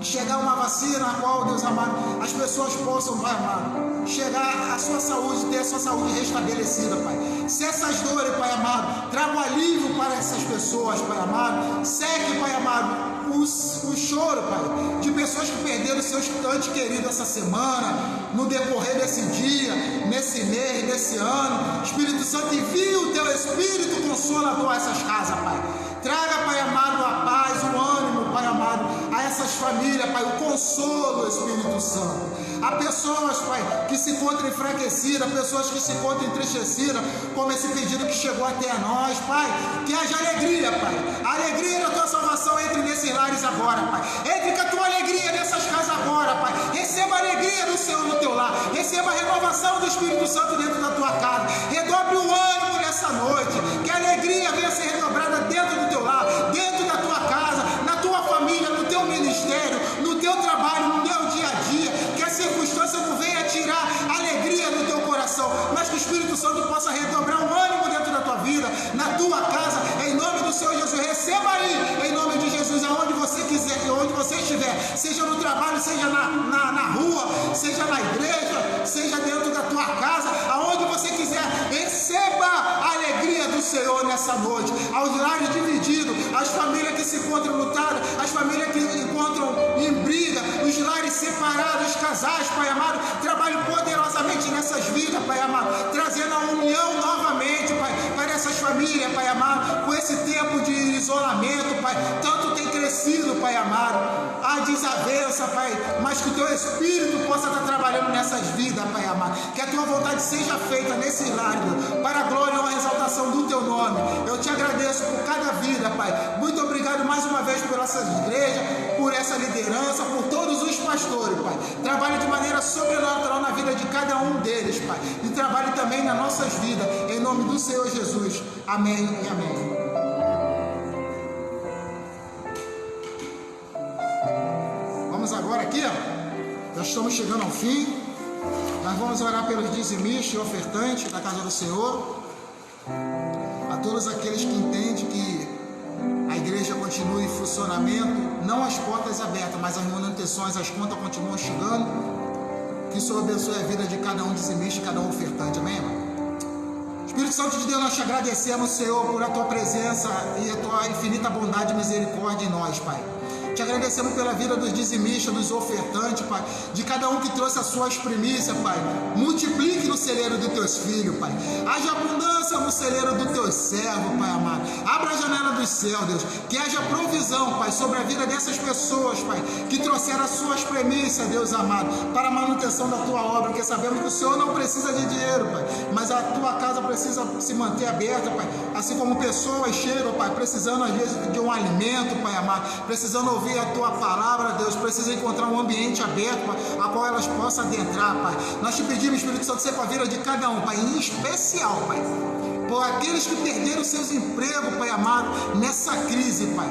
chegar a uma vacina a qual, Deus amado, as pessoas possam, Pai amado, chegar à sua saúde, ter a sua saúde restabelecida, Pai. Se essas dores, Pai amado, tragam alívio para essas pessoas, Pai amado, seque, Pai amado, o choro, Pai, de pessoas que perderam seus entes queridos essa semana, no decorrer desse dia, nesse mês, nesse ano. Espírito Santo, envia o Teu Espírito Consolador a essas casas, Pai. Traga, Pai amado, a paz, o ânimo, Pai amado, a essas famílias, Pai, o consolo, Espírito Santo. Há pessoas, Pai, que se encontram enfraquecidas, pessoas que se encontram entristecidas, como esse pedido que chegou até nós, Pai. Que haja alegria, Pai. A alegria da Tua salvação entre nesses lares agora, Pai. Entre com a Tua alegria nessas casas agora, Pai. Receba a alegria do Senhor no Teu lar. Receba a renovação do Espírito Santo dentro da Tua casa. Redobre o ânimo nessa noite. Que a alegria venha ser redobrada dentro do Teu lar, dentro da Tua casa, na Tua família, no Teu ministério, no Teu trabalho, no Teu dia a dia. Que a circunstância não venha tirar a alegria do Teu coração, mas que o Espírito Santo possa redobrar o ânimo dentro da Tua vida, na Tua casa, em nome do Senhor Jesus. Receba aí, em nome de Jesus, aonde você quiser, onde você estiver, seja no trabalho, seja na rua, seja na igreja, seja dentro da tua casa, aonde você quiser, receba a alegria do Senhor nessa noite. Aos lares divididos, as famílias que se encontram lutadas, as famílias que se encontram em briga, os lares separados, os casais, Pai amado, trabalhe poderosamente nessas vidas, Pai amado, trazendo a união novamente, Pai, para essas famílias, Pai amado, com esse tempo de isolamento, Pai, tanto tem crescido, Pai amado, a desavença, Pai, mas que o Teu Espírito possa estar trabalhando nessas vidas, Pai amado, que a Tua vontade seja feita nesse lar, para a glória e a exaltação do Teu nome. Eu te agradeço por cada vida, Pai. Muito obrigado mais uma vez por essa igreja, por essa liderança, por todos os pastores, Pai. Trabalhe de maneira sobrenatural na vida de cada um deles, Pai, e trabalhe também nas nossas vidas, em nome do Senhor Jesus. Amém e amém. Vamos agora aqui, ó, já estamos chegando ao fim. Nós vamos orar pelos dizimistas e ofertantes da casa do Senhor, a todos aqueles que entendem que a igreja continue em funcionamento, não as portas abertas, mas as manutenções, as contas continuam chegando. Que o Senhor abençoe a vida de cada um dizimista e cada um ofertante, amém, irmão? Espírito Santo de Deus, nós te agradecemos, Senhor, por a Tua presença e a Tua infinita bondade e misericórdia em nós, Pai. Te agradecemos pela vida dos dizimistas, dos ofertantes, Pai, de cada um que trouxe as suas primícias, Pai. Multiplique no celeiro dos Teus filhos, Pai. Haja abundância no celeiro dos Teus servos, Pai amado. Abra a janela dos céus, Deus. Que haja provisão, Pai, sobre a vida dessas pessoas, Pai, que trouxeram as suas primícias, Deus amado, para a manutenção da Tua obra, porque sabemos que o Senhor não precisa de dinheiro, Pai, mas a Tua casa precisa se manter aberta, Pai, assim como pessoas chegam, Pai, precisando às vezes de um alimento, Pai amado, precisando ouvir a Tua palavra, Deus, precisa encontrar um ambiente aberto, Pai, a qual elas possam adentrar, Pai. Nós te pedimos, Espírito Santo, seja a vida de cada um, Pai, em especial, Pai, por aqueles que perderam seus empregos, Pai amado, nessa crise, Pai.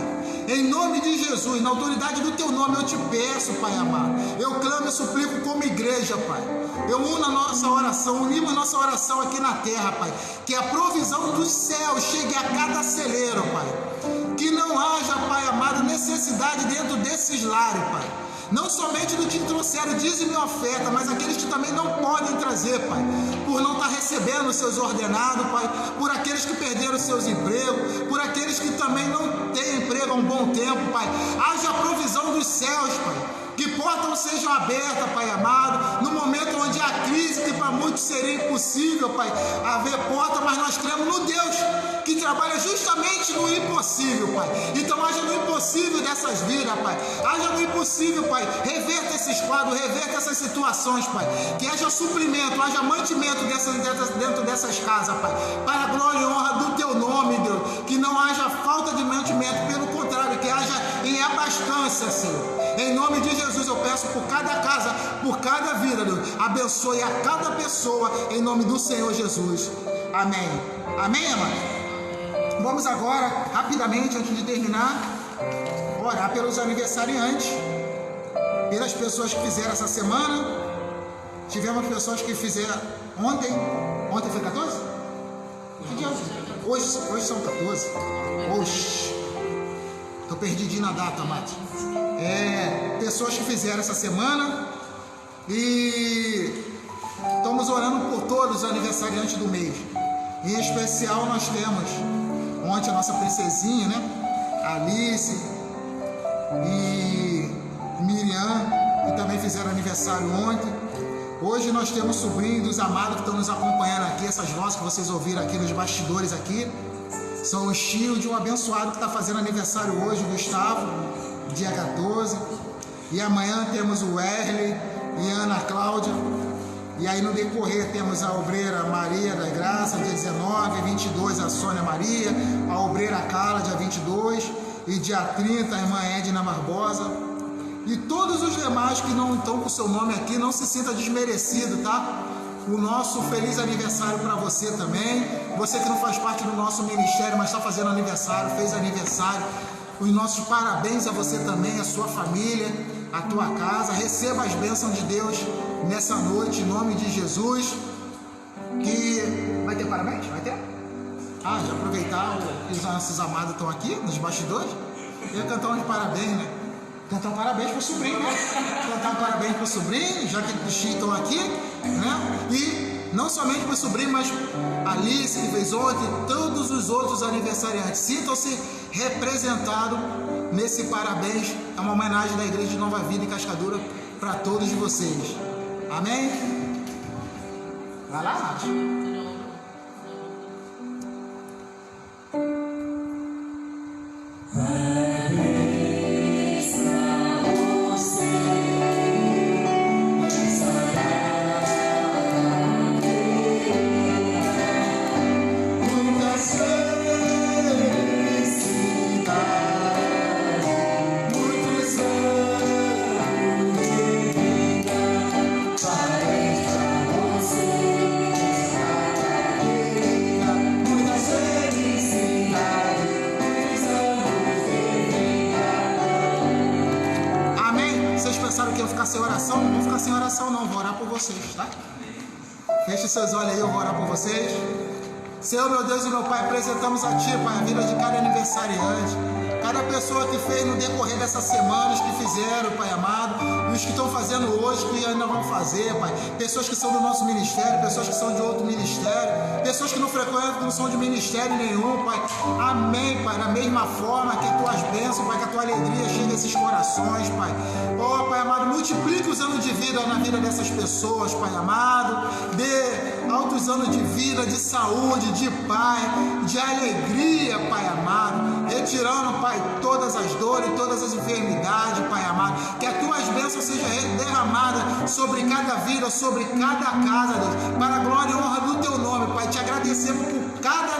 Em nome de Jesus, na autoridade do Teu nome, eu te peço, Pai amado, eu clamo e suplico como igreja, Pai. Eu uno a nossa oração, unimos a nossa oração aqui na terra, Pai, que a provisão do céu chegue a cada celeiro, Pai. Que não haja, Pai amado, necessidade dentro desses lares, Pai. Não somente do que trouxeram dízimo e oferta, mas aqueles que também não podem trazer, Pai, por não estar recebendo seus ordenados, Pai, por aqueles que perderam seus empregos, por aqueles que também não têm emprego há um bom tempo, Pai. Haja provisão dos céus, Pai. Que portas sejam abertas, Pai amado, no momento onde há crise, que para muitos seria impossível, Pai, haver porta, mas nós cremos no Deus que trabalha justamente no impossível, Pai. Então haja no impossível dessas vidas, Pai. Haja no impossível, Pai. Reverta esses quadros, reverta essas situações, Pai. Que haja suprimento, haja mantimento dentro dessas casas, Pai. Para a glória e honra do Teu nome, Deus. Que não haja falta de mantimento, pelo contrário, que haja em abastança, Senhor. Em nome de Jesus eu peço por cada casa, por cada vida, Deus. Abençoe a cada pessoa, em nome do Senhor Jesus. Amém. Amém, amado? Vamos agora, rapidamente, antes de terminar, orar pelos aniversariantes, pelas pessoas que fizeram essa semana. Tivemos pessoas que fizeram ontem. Ontem foi 14? Que dia? Hoje são 14. Oxi. Estou perdidinho na data, amado. Pessoas que fizeram essa semana. E estamos orando por todos os aniversariantes do mês. Em especial nós temos ontem a nossa princesinha, né? Alice e Miriam, que também fizeram aniversário ontem. Hoje nós temos sobrinhos dos amados que estão nos acompanhando aqui. Essas vozes que vocês ouviram aqui nos bastidores aqui são os tios de um abençoado que está fazendo aniversário hoje, Gustavo, dia 14. E amanhã temos o Wesley e a Ana Cláudia. E aí no decorrer temos a obreira Maria da Graça, dia 19, 22 a Sônia Maria, a obreira Carla, dia 22, e dia 30 a irmã Edna Barbosa. E todos os demais que não estão com o seu nome aqui, não se sinta desmerecido, tá? O nosso feliz aniversário para você também. Você que não faz parte do nosso ministério, mas está fazendo aniversário, fez aniversário. Os nossos parabéns a você também, a sua família, a tua casa. Receba as bênçãos de Deus nessa noite, em nome de Jesus. Que vai ter parabéns? Vai ter? Já aproveitar que os nossos amados estão aqui nos bastidores. Eu cantar uns parabéns, né? Cantar um parabéns para o sobrinho, né? Cantar um parabéns para o sobrinho, já que os tios estão aqui, né? E não somente para o sobrinho, mas Alice, que fez ontem, todos os outros aniversariantes. Sintam-se representados nesse parabéns. É uma homenagem da Igreja de Nova Vida e Cascadura para todos vocês. Amém? Vai lá, Nath. Sem oração, não vou ficar sem oração não, vou orar por vocês, tá? Feche seus olhos aí, eu vou orar por vocês. Senhor, meu Deus e meu Pai, apresentamos a Ti, Pai, a vida de cada aniversariante, cada pessoa que fez no decorrer dessas semanas, que fizeram, Pai amado, e os que estão fazendo hoje, que ainda vão fazer, Pai, pessoas que são do nosso ministério, pessoas que são de outro ministério, pessoas que não frequentam, que não são de ministério nenhum, Pai, amém, Pai, da mesma forma que Tuas bênçãos, Pai, que a Tua alegria chegue a esses corações, Pai, Pai amado, multiplique os anos de vida na vida dessas pessoas, Pai amado, dê altos anos de vida, de saúde, de paz, de alegria, Pai amado, retirando, Pai, todas as dores, todas as enfermidades, Pai amado, que as Tuas bênçãos sejam derramadas sobre cada vida, sobre cada casa, Deus, para a glória e honra do Teu nome, Pai, te agradecemos por cada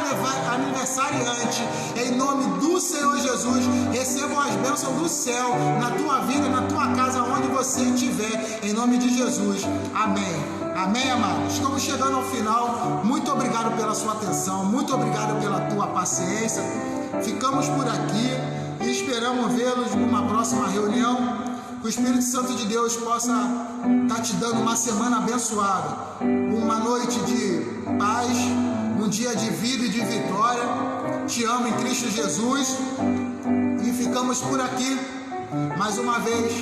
aniversariante, em nome do Senhor Jesus. Recebam as bênçãos do céu na tua vida, na tua casa, onde você estiver, em nome de Jesus, amém. Amém, amados? Estamos chegando ao final. Muito obrigado pela sua atenção, muito obrigado pela tua paciência. Ficamos por aqui e esperamos vê-los numa próxima reunião. Que o Espírito Santo de Deus possa estar te dando uma semana abençoada, uma noite de paz, um dia de vida e de vitória. Te amo em Cristo Jesus e ficamos por aqui mais uma vez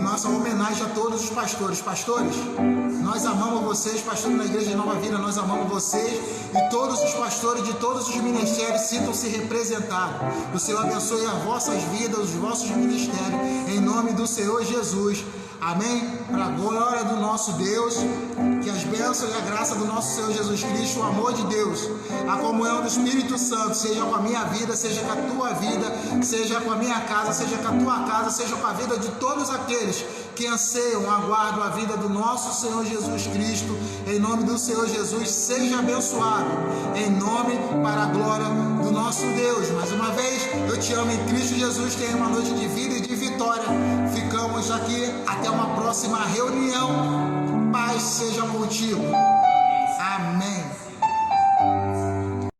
nossa homenagem a todos os pastores. Pastores, nós amamos vocês, pastores da Igreja de Nova Vida, nós amamos vocês, e todos os pastores de todos os ministérios sintam-se representados. O Senhor abençoe as vossas vidas, os vossos ministérios, em nome do Senhor Jesus. Amém? Para a glória do nosso Deus, que as bênçãos e a graça do nosso Senhor Jesus Cristo, o amor de Deus, a comunhão do Espírito Santo, seja com a minha vida, seja com a tua vida, seja com a minha casa, seja com a tua casa, seja com a vida de todos aqueles que anseiam, aguardam a vida do nosso Senhor Jesus Cristo, em nome do Senhor Jesus. Seja abençoado, em nome, para a glória do nosso Deus. Mais uma vez, eu te amo em Cristo Jesus. Tenha uma noite de vida e de vitória. Ficamos aqui, até uma próxima reunião. Paz seja contigo. Amém.